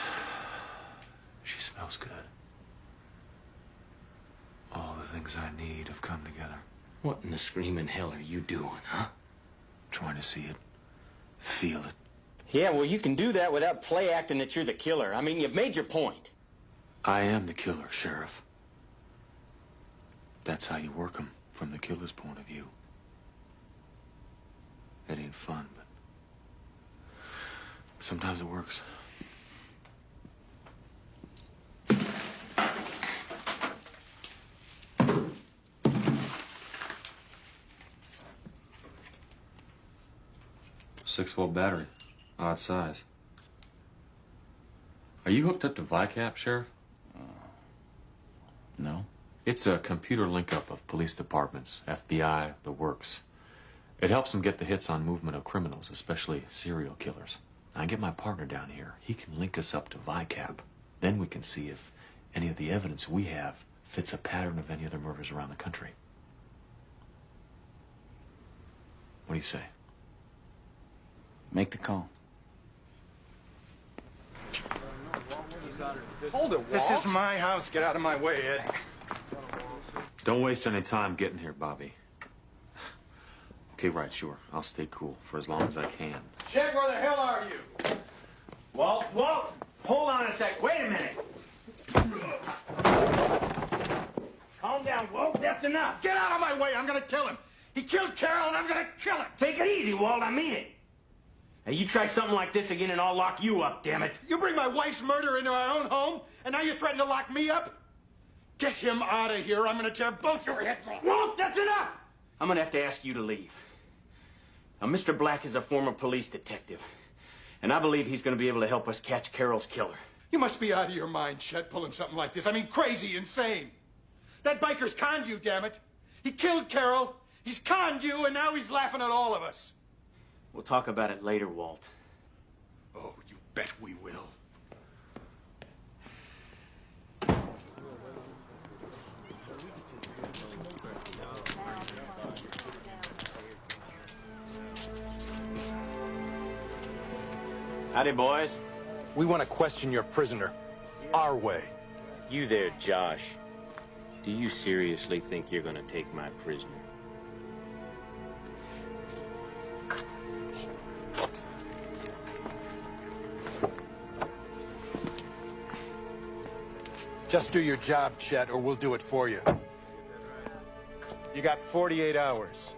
She smells good. All the things I need have come together. What in the screaming hell are you doing, huh? Trying to see it. Feel it. Yeah, well, you can do that without play acting that you're the killer. I mean, you've made your point. I am the killer, Sheriff. That's how you work 'em, from the killer's point of view. It ain't fun, but sometimes it works. Six-volt battery. Odd size. Are you hooked up to VICAP, Sheriff? No. It's a computer link-up of police departments, FBI, the works. It helps them get the hits on movement of criminals, especially serial killers. I get my partner down here. He can link us up to VICAP. Then we can see if any of the evidence we have fits a pattern of any other murders around the country. What do you say? Make the call. Hold it, Walt. This is my house. Get out of my way, Ed. Don't waste any time getting here, Bobby. Okay, right, sure. I'll stay cool for as long as I can. Chet, where the hell are you? Walt, hold on a sec. Wait a minute. Calm down, Walt. That's enough. Get out of my way. I'm going to kill him. He killed Carol, and I'm going to kill him. Take it easy, Walt. I mean it. Hey, you try something like this again, and I'll lock you up, damn it. You bring my wife's murder into our own home, and now you threaten to lock me up? Get him out of here. I'm going to tear both your heads off. Walt, that's enough. I'm going to have to ask you to leave. Now, Mr. Black is a former police detective, and I believe he's going to be able to help us catch Carol's killer. You must be out of your mind, Chet, pulling something like this. I mean, crazy, insane. That biker's conned you, damn it. He killed Carol, he's conned you, and now he's laughing at all of us. We'll talk about it later, Walt. Oh, you bet we will. Howdy, boys. We want to question your prisoner. Our way. You there, Josh. Do you seriously think you're gonna take my prisoner? Just do your job, Chet, or we'll do it for you. You got 48 hours.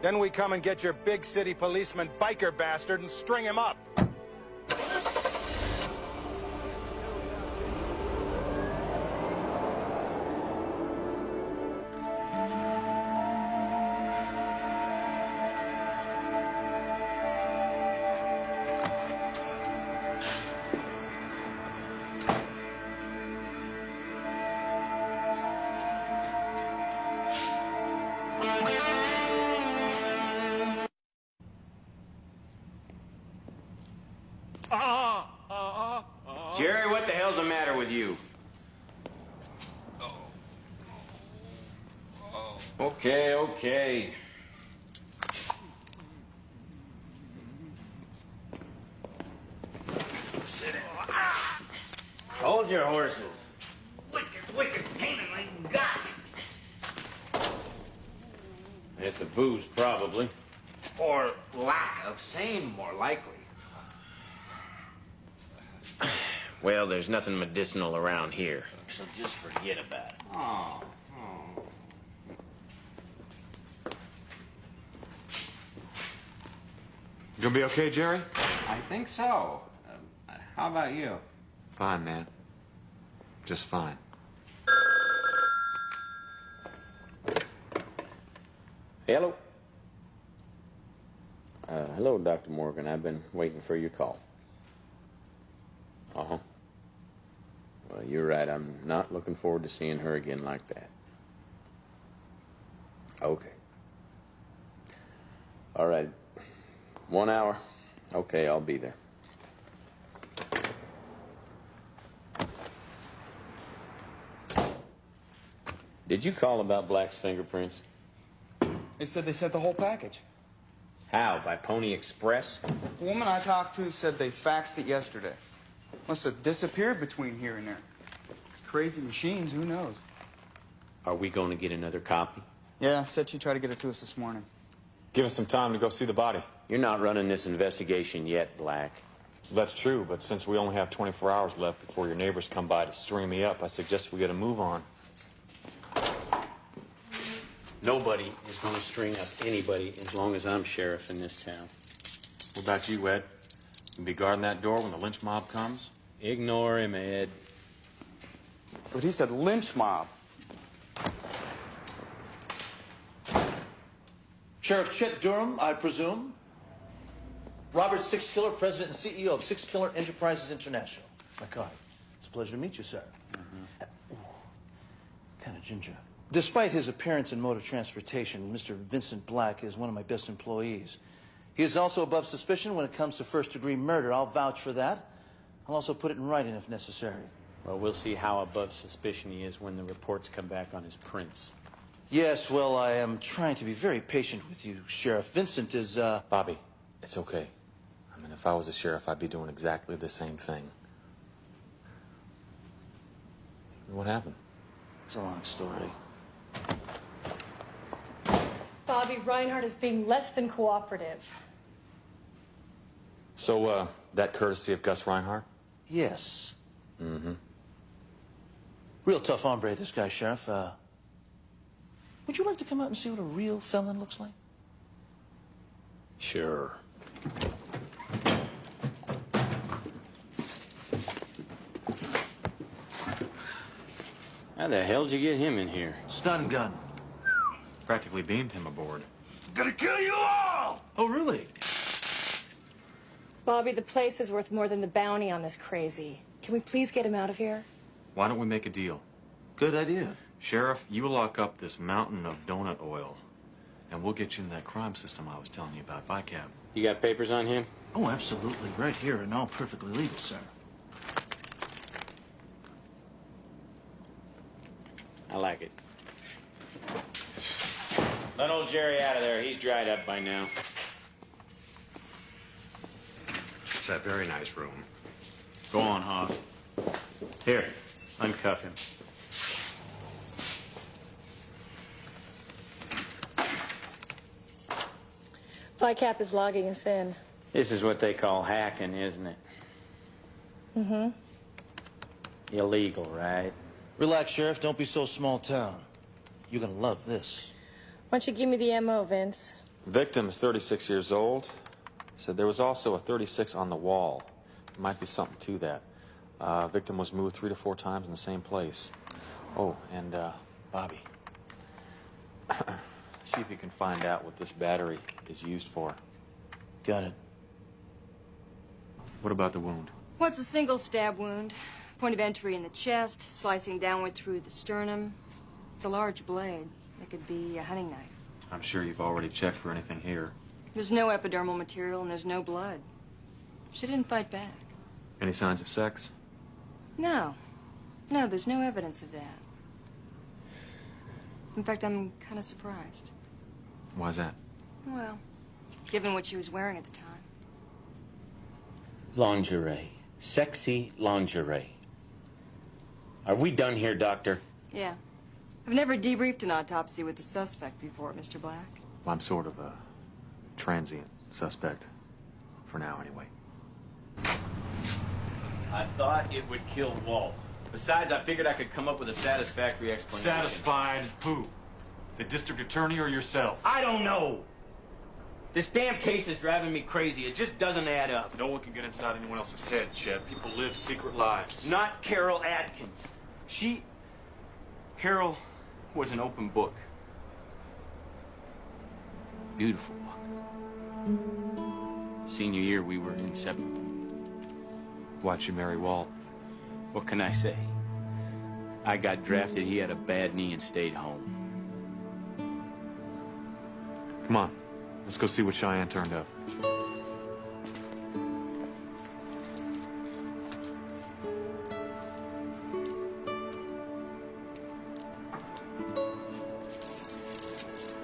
Then we come and get your big city policeman biker bastard and string him up. Jerry, what the hell's the matter with you? Okay, okay. Hold your horses. Wicked pain in my gut. It's the booze, probably. Or lack of same, more likely. Well, there's nothing medicinal around here. So just forget about it. Oh. You gonna be okay, Jerry? I think so. How about you? Fine, man. Just fine. Hello? Hello, Dr. Morgan. I've been waiting for your call. Uh-huh. Well, you're right. I'm not looking forward to seeing her again like that. Okay. All right. 1 hour. Okay, I'll be there. Did you call about Black's fingerprints? They said they sent the whole package. How? By Pony Express? The woman I talked to said they faxed it yesterday. Must have disappeared between here and there. Crazy machines, who knows? Are we going to get another copy? Yeah, said she tried to get it to us this morning. Give us some time to go see the body. You're not running this investigation yet, Black. That's true, but since we only have 24 hours left before your neighbors come by to string me up, I suggest we get a move on. Nobody is going to string up anybody as long as I'm sheriff in this town. What about you, Ed? You be guarding that door when the lynch mob comes? Ignore him, Ed. But he said lynch mob. Sheriff Chet Durham, I presume. Robert Six Killer, President and CEO of Six Killer Enterprises International. My card. It's a pleasure to meet you, sir. Kind of ginger. Despite his appearance in motor transportation, Mr. Vincent Black is one of my best employees. He is also above suspicion when it comes to first-degree murder. I'll vouch for that. I'll also put it in writing if necessary. Well, we'll see how above suspicion he is when the reports come back on his prints. Yes, well, I am trying to be very patient with you, Sheriff. Vincent is, Bobby, it's okay. I mean, if I was a sheriff, I'd be doing exactly the same thing. What happened? It's a long story. Bobby, Reinhardt is being less than cooperative. So, that courtesy of Gus Reinhardt? Yes. Mm-hmm. Real tough hombre, this guy, Sheriff. Would you like to come out and see what a real felon looks like? Sure. How the hell did you get him in here? Stun gun. Practically beamed him aboard. Gonna kill you all! Oh, really? Bobby, the place is worth more than the bounty on this crazy. Can we please get him out of here? Why don't we make a deal? Good idea. Sheriff, you lock up this mountain of donut oil, and we'll get you in that crime system I was telling you about, VICAP. You got papers on him? Oh, absolutely. Right here and all perfectly legal, sir. I like it. Let old Jerry out of there. He's dried up by now. It's a very nice room. Go on, Hoss. Here, uncuff him. FICAP is logging us in. This is what they call hacking, isn't it? Mm-hmm. Illegal, right? Relax, Sheriff. Don't be so small town. You're gonna love this. Why don't you give me the MO, Vince? Victim is 36 years old. Said there was also a 36 on the wall. There might be something to that. Victim was moved 3 to 4 times in the same place. Oh, and Bobby. See if you can find out what this battery is used for. Got it. What about the wound? What's a single stab wound? Point of entry in the chest, slicing downward through the sternum. It's a large blade. It could be a hunting knife. I'm sure you've already checked for anything here. There's no epidermal material and there's no blood. She didn't fight back. Any signs of sex? No. No, there's no evidence of that. In fact, I'm kind of surprised. Why's that? Well, given what she was wearing at the time. Lingerie. Sexy lingerie. Are we done here, Doctor? Yeah. I've never debriefed an autopsy with the suspect before, Mr. Black. I'm sort of a transient suspect. For now, anyway. I thought it would kill Walt. Besides, I figured I could come up with a satisfactory explanation. Satisfied who? The district attorney or yourself? I don't know. This damn case is driving me crazy. It just doesn't add up. No one can get inside anyone else's head, Chet. People live secret lives. Not Carol Atkins. Carol was an open book. Beautiful book. Senior year, we were inseparable. Why'd she marry Walt? What can I say? I got drafted, he had a bad knee and stayed home. Come on, let's go see what Cheyenne turned up.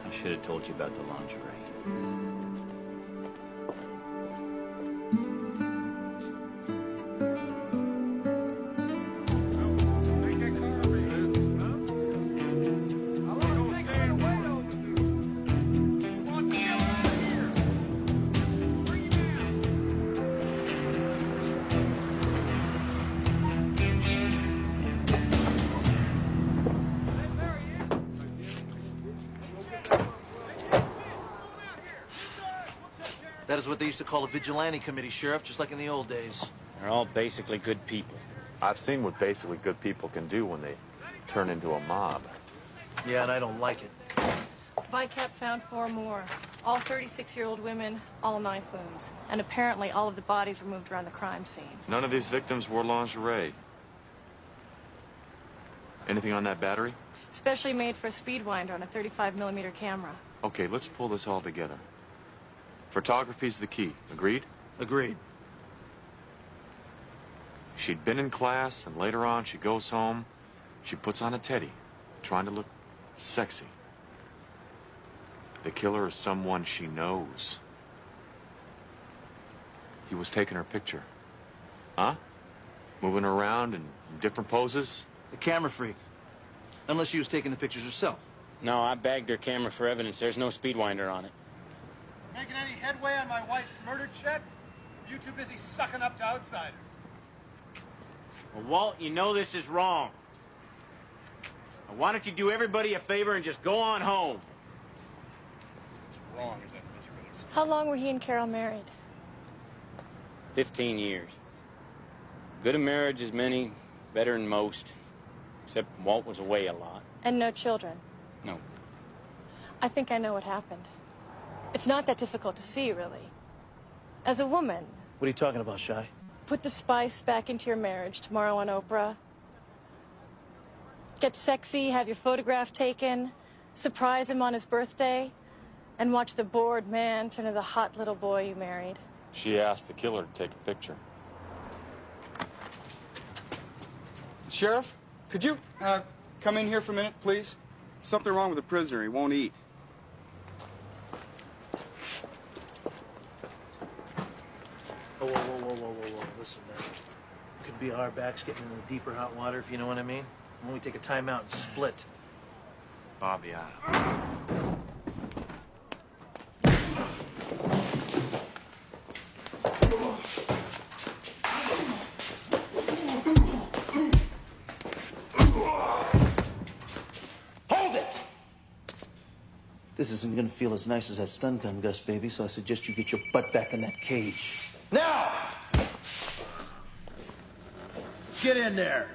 I should have told you about the lingerie. That is what they used to call a vigilante committee, Sheriff, just like in the old days. They're all basically good people. I've seen what basically good people can do when they turn into a mob. Yeah, and I don't like it. FICAP found 4 more. All 36-year-old women, all knife wounds. And apparently all of the bodies were moved around the crime scene. None of these victims wore lingerie. Anything on that battery? Specially made for a speedwinder on a 35mm camera. Okay, let's pull this all together. Photography's the key. Agreed? Agreed. She'd been in class, and later on she goes home. She puts on a teddy, trying to look sexy. The killer is someone she knows. He was taking her picture. Huh? Moving her around in different poses? The camera freak. Unless she was taking the pictures herself. No, I bagged her camera for evidence. There's no speedwinder on it. Making any headway on my wife's murder check? You too busy sucking up to outsiders? Well, Walt, you know this is wrong. Now, why don't you do everybody a favor and just go on home? What's wrong is that miserable excuse. How long were he and Carol married? 15 years. Good in marriage as many, better than most. Except Walt was away a lot. And no children? No. I think I know what happened. It's not that difficult to see, really. As a woman... What are you talking about, Shy? Put the spice back into your marriage tomorrow on Oprah. Get sexy, have your photograph taken, surprise him on his birthday, and watch the bored man turn into the hot little boy you married. She asked the killer to take a picture. Sheriff, could you come in here for a minute, please? Something wrong with the prisoner. He won't eat. Whoa, whoa, whoa, whoa, whoa, whoa, whoa. Listen, man. Could be our backs getting into deeper hot water, if you know what I mean. Why don't we take a timeout and split? Bobby, Hold it! This isn't gonna feel as nice as that stun gun, Gus, baby, so I suggest you get your butt back in that cage. Now! Get in there!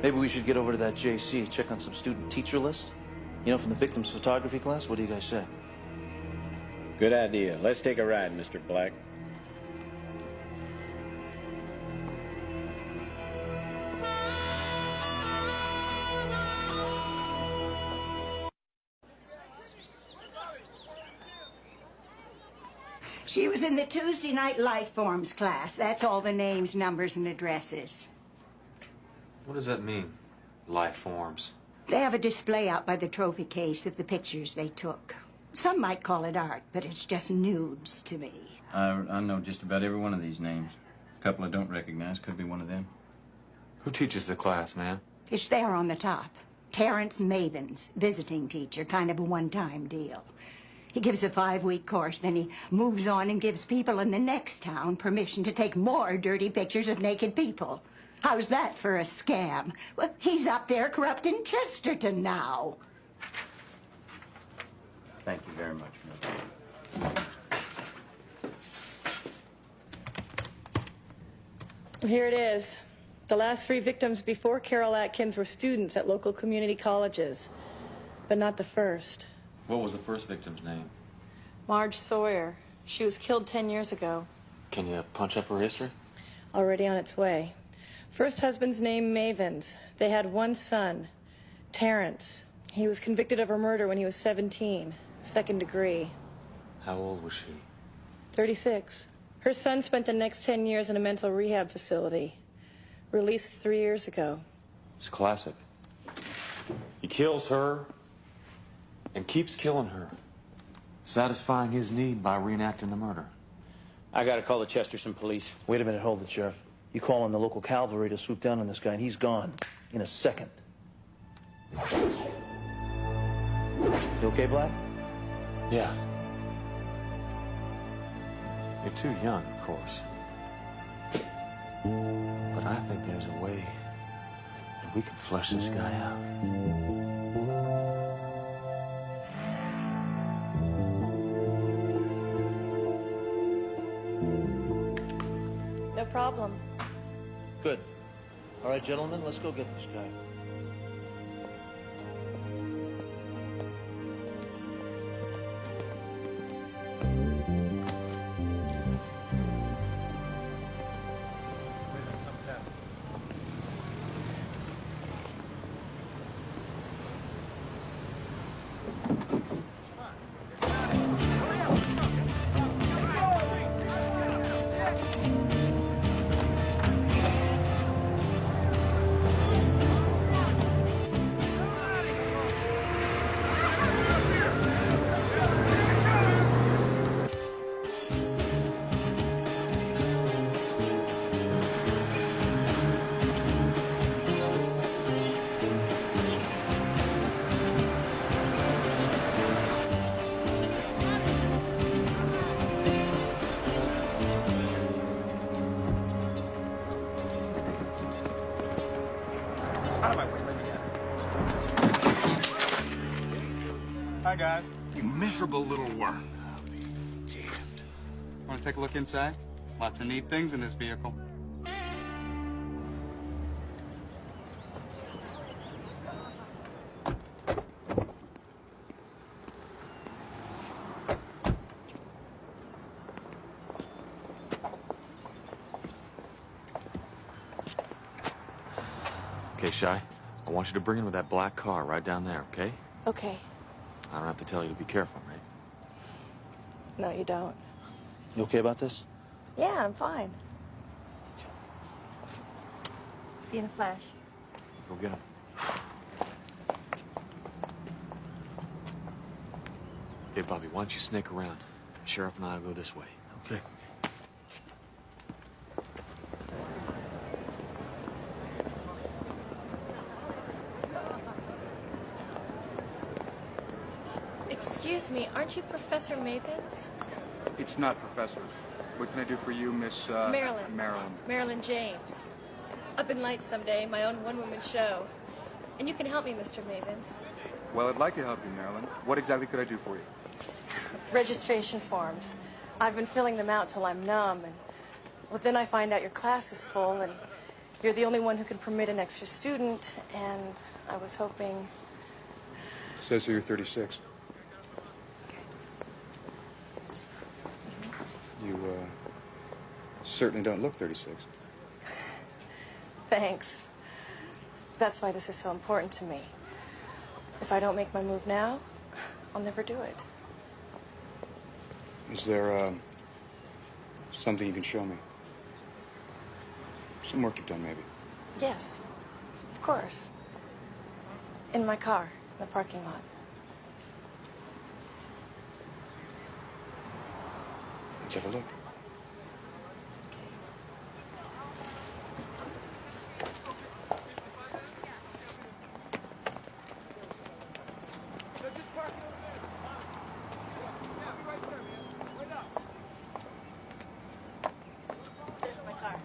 Maybe we should get over to that JC, check on some student teacher list. You know, from the victim's photography class. What do you guys say? Good idea. Let's take a ride, Mr. Black. She was in the Tuesday night life forms class. That's all the names, numbers, and addresses. what does that mean? Life forms. They have a display out by the trophy case of the pictures they took. Some might call it art, but it's just nudes to me. I know just about every one of these names. A couple I don't recognize. Could be one of them. Who teaches the class, man? It's there on the top. Terrence Mavens, visiting teacher, kind of a one-time deal. He gives a 5-week course, then he moves on and gives people in the next town permission to take more dirty pictures of naked people. How's that for a scam? Well, he's up there corrupting Chesterton now. Thank you very much, Miss. Here it is. The last 3 victims before Carol Atkins were students at local community colleges, but not the first. What was the first victim's name? Marge Sawyer. She was killed 10 years ago. Can you punch up her history? Already on its way. First husband's name, Mavens. They had 1 son, Terrence. He was convicted of her murder when he was 17, 2nd degree. How old was she? 36. Her son spent the next 10 years in a mental rehab facility. Released 3 years ago. It's classic. He kills her and keeps killing her, satisfying his need by reenacting the murder. I gotta call the Chesterton police. Wait a minute, hold it, Sheriff. You call on the local cavalry to swoop down on this guy, and he's gone in a second. You okay, Black? Yeah. You're too young, of course. But I think there's a way that we can flush this guy out. No problem. Good. All right, gentlemen, let's go get this guy. Hi, guys. You miserable little worm. Damned. Want to take a look inside? Lots of neat things in this vehicle. Okay, Shy. I want you to bring in with that black car right down there, okay? Okay. I don't have to tell you to be careful, right? No, you don't. You okay about this? Yeah, I'm fine. See you in a flash. Go get him. Okay, Bobby, why don't you snake around? Sheriff and I will go this way. Okay. Excuse me, aren't you Professor Mavens? It's not, Professor. What can I do for you, Miss, Marilyn. Marilyn. Marilyn James. Up in Lights someday, my own one-woman show. And you can help me, Mr. Mavens. Well, I'd like to help you, Marilyn. What exactly could I do for you? Registration forms. I've been filling them out till I'm numb, and well, then I find out your class is full, and you're the only one who can permit an extra student, and I was hoping... Says here you're 36. You, certainly don't look 36. Thanks. That's why this is so important to me. If I don't make my move now, I'll never do it. Is there, something you can show me? Some work you've done, maybe. Yes, of course. In my car, in the parking lot. Let's have a look. There's my car.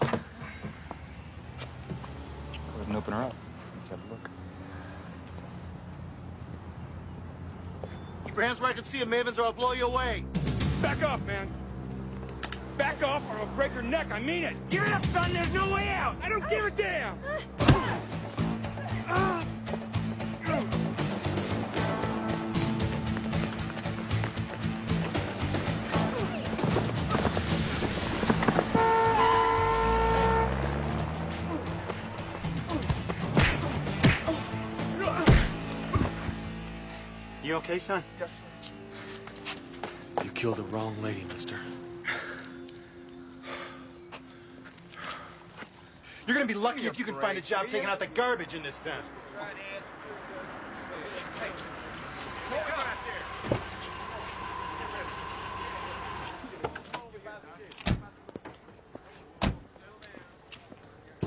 Go ahead and open her up. Let's have a look. Keep your hands where I can see you, Mavens, or I'll blow you away. Back off, man. Back off or I'll break your neck. I mean it. Give it up, son. There's no way out. I don't give a damn. You okay, son? Yes. You killed the wrong lady, mister. You're gonna be lucky if you can find a job taking out the garbage in this town.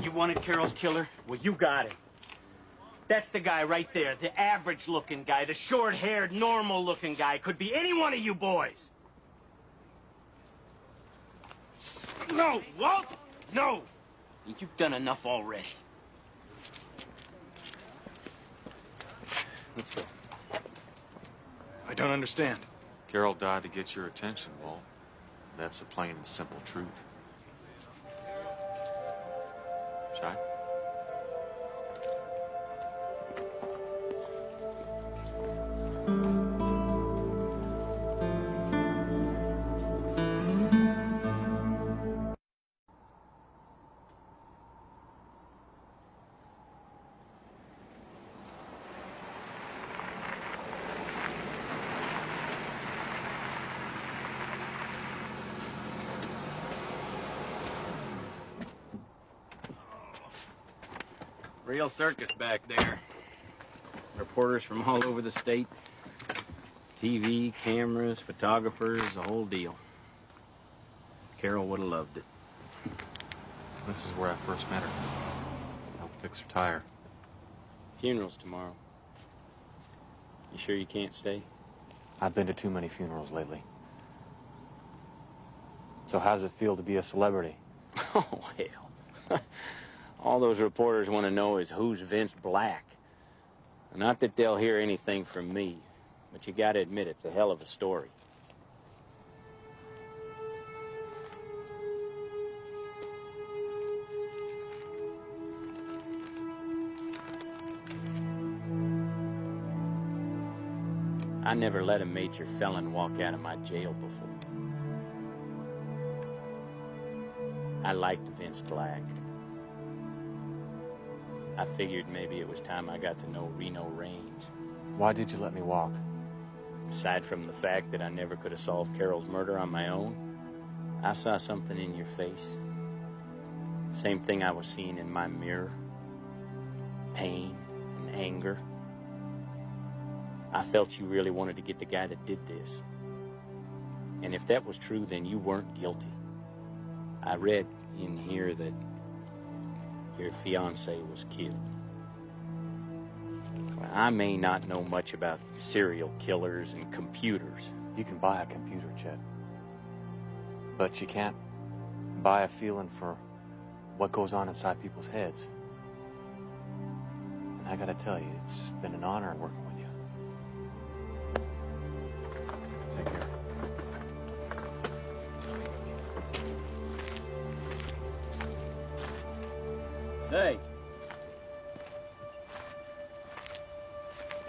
You wanted Carol's killer? Well, you got him. That's the guy right there, the average-looking guy, the short-haired, normal-looking guy. Could be any one of you boys. No, Walt! No! You've done enough already. Let's go. I don't understand. Carol died to get your attention, Walt. That's the plain and simple truth. Shy? Real circus back there. Reporters from all over the state. TV, cameras, photographers, the whole deal. Carol would have loved it. This is where I first met her. Helped fix her tire. Funeral's tomorrow. You sure you can't stay? I've been to too many funerals lately. So how does it feel to be a celebrity? Oh, hell. All those reporters want to know is who's Vince Black. Not that they'll hear anything from me, but you gotta admit it's a hell of a story. I never let a major felon walk out of my jail before. I liked Vince Black. I figured maybe it was time I got to know Reno Raines. Why did you let me walk? Aside from the fact that I never could have solved Carol's murder on my own, I saw something in your face. Same thing I was seeing in my mirror. Pain and anger. I felt you really wanted to get the guy that did this. And if that was true, then you weren't guilty. I read in here that your fiancé was killed. Well, I may not know much about serial killers and computers. You can buy a computer, Chet. But you can't buy a feeling for what goes on inside people's heads. And I gotta tell you, it's been an honor working with you. Take care. Say,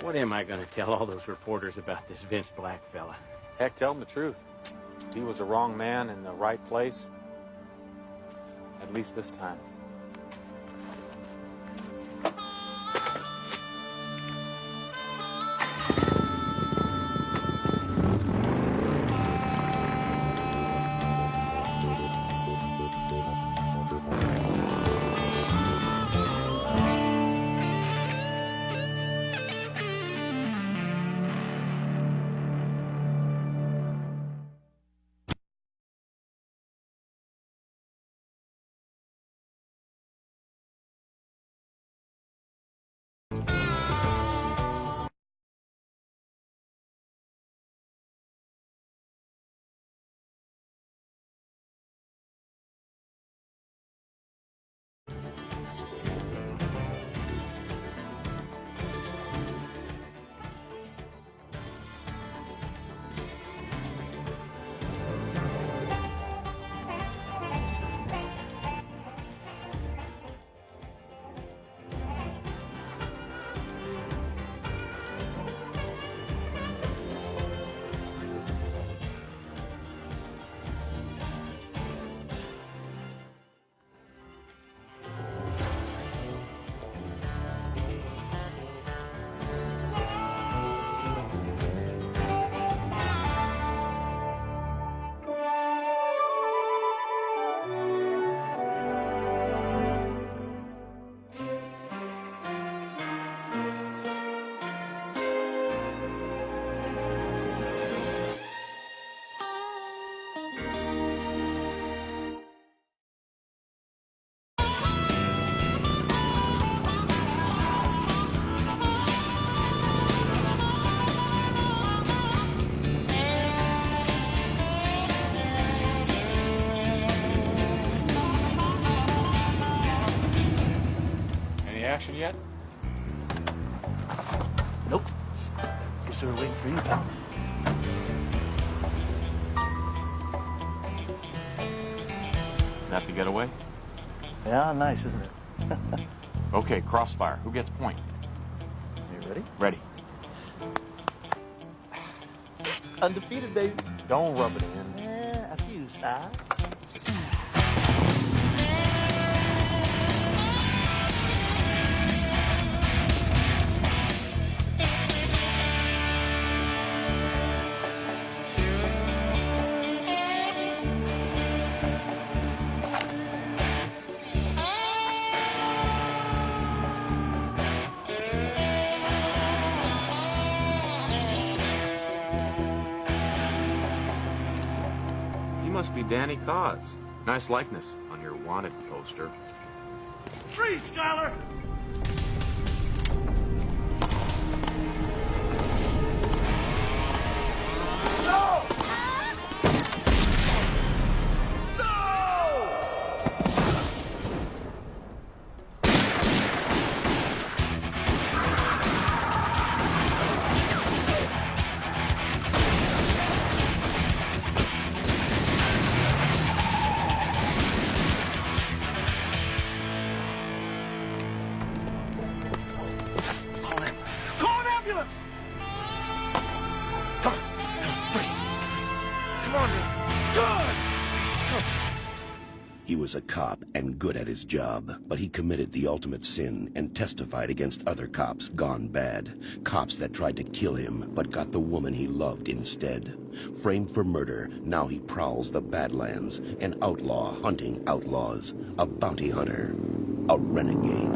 what am I going to tell all those reporters about this Vince Black fella? Heck, tell them the truth. He was the wrong man in the right place. At least this time. Action yet? Nope. Guess we were waiting for you, pal. That the getaway? Yeah, nice, isn't it? Okay, crossfire. Who gets point? You ready? Ready. Undefeated, baby. Don't rub it in. Yeah, a few, huh? Must be Danny Cause. Nice likeness on your wanted poster. Freeze, Scholar! No! He was a cop and good at his job, but he committed the ultimate sin and testified against other cops gone bad. Cops that tried to kill him, but got the woman he loved instead. Framed for murder, now he prowls the Badlands, an outlaw hunting outlaws, a bounty hunter, a renegade.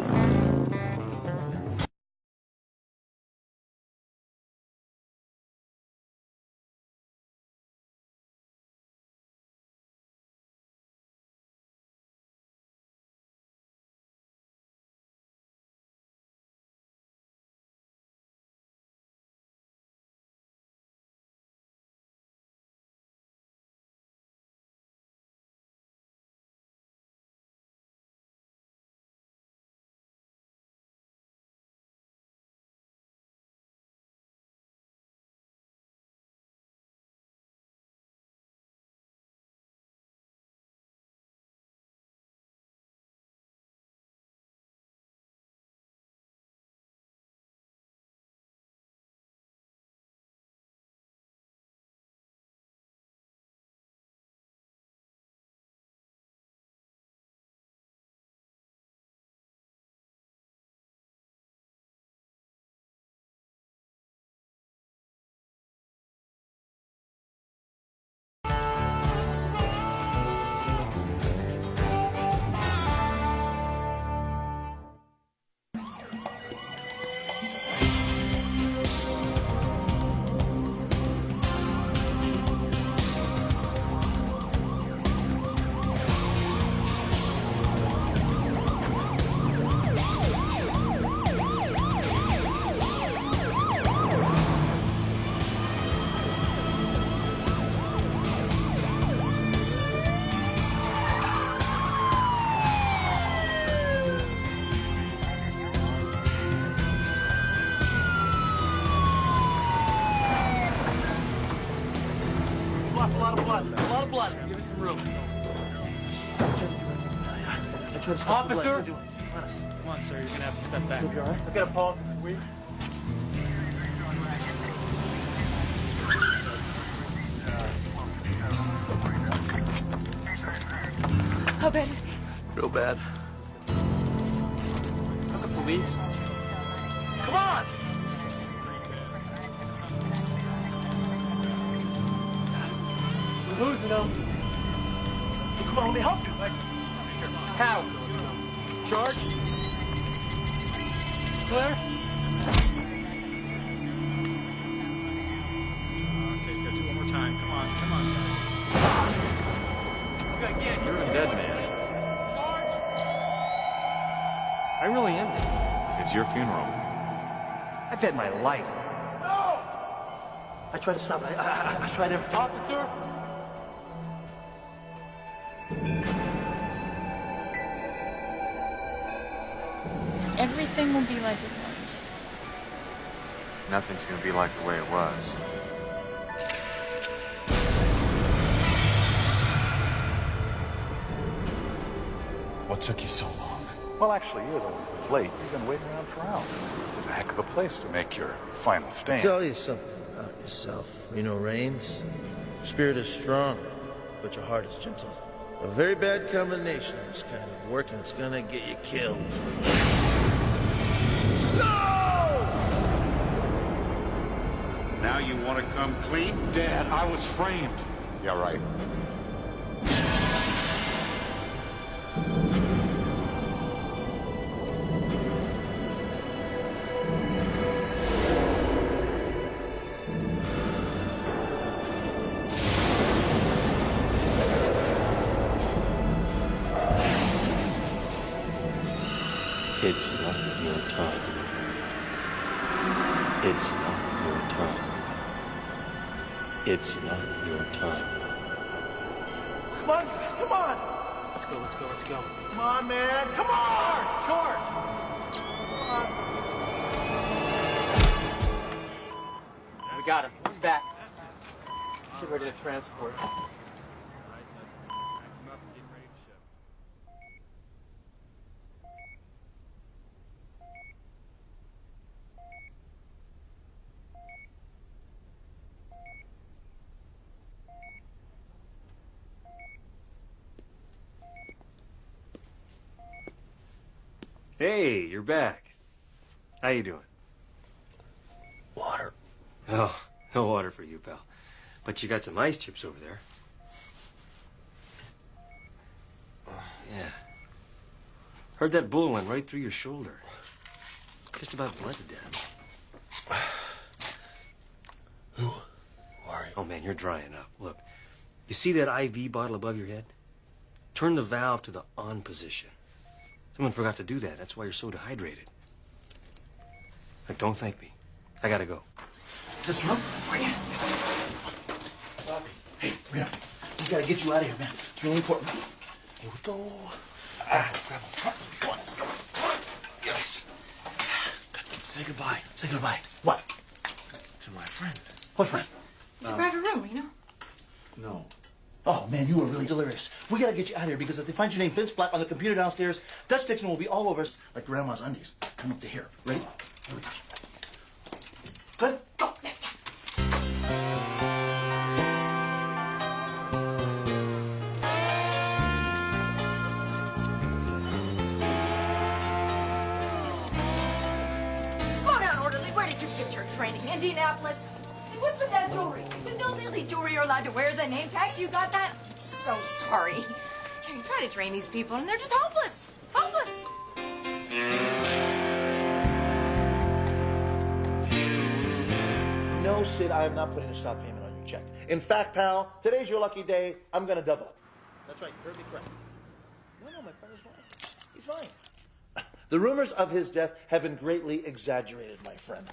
Officer! Come on, sir, you're gonna have to step back. Look at a pulse, squeeze. How bad is he? Real bad. Not the police. Come on! We're losing him. Come on, let me help you. How? Charge? Claire? Okay, let's do one more time. Come on, come on. Again, You're a dead man. I really am. It's your funeral. I bet my life. No! I tried to stop. I tried everything. Officer! Everything will be like it was. Nothing's gonna be like the way it was. What took you so long? Well, actually, you're the one who's late. You've been waiting around for hours. It's a heck of a place to make your final stand. Tell you something about yourself, Reno Reigns. Your spirit is strong, but your heart is gentle. A very bad combination of this kind of work, and it's gonna get you killed. Now you want to come clean? Dad, I was framed. Yeah, right. It's not your time. It's not your time. It's not your time. Come on, guys, come on! Let's go, let's go, let's go. Come on, man, come on! Charge! Come on. We got him. He's back. Get ready to transport. Hey, you're back. How you doing? Water. Oh, no water for you, pal. But you got some ice chips over there. Yeah. Heard that bullet went right through your shoulder. Just about bled to death. Who are you? Oh, man, you're drying up. Look, you see that IV bottle above your head? Turn the valve to the on position. Someone forgot to do that. That's why you're so dehydrated. Look, don't thank me. I gotta go. Is this room? Bobby, hey, Rhea, we gotta get you out of here, man. It's really important. Here we go. Grab him. Come on. Yes. Say goodbye. Say goodbye. What? To my friend. What friend? It's a private room, you know? No. Oh, man, you were really delirious. We gotta get you out of here because if they find your name Vince Black on the computer downstairs, Dutch Dixon will be all over us like Grandma's undies. Come up to here. Ready? Here we go. Good? Go. Slow down, orderly. Where did you get your training? Indianapolis? And what's with that jewelry? Is the only jewelry you're allowed to wear is a name tag? You got that? I'm so sorry. You try to train these people, and they're just hopeless. Hopeless. No, Sid, I am not putting a stop payment on your check. In fact, pal, today's your lucky day. I'm gonna double it. That's right, you heard me correct. No, my brother's fine. He's fine. The rumors of his death have been greatly exaggerated, my friend.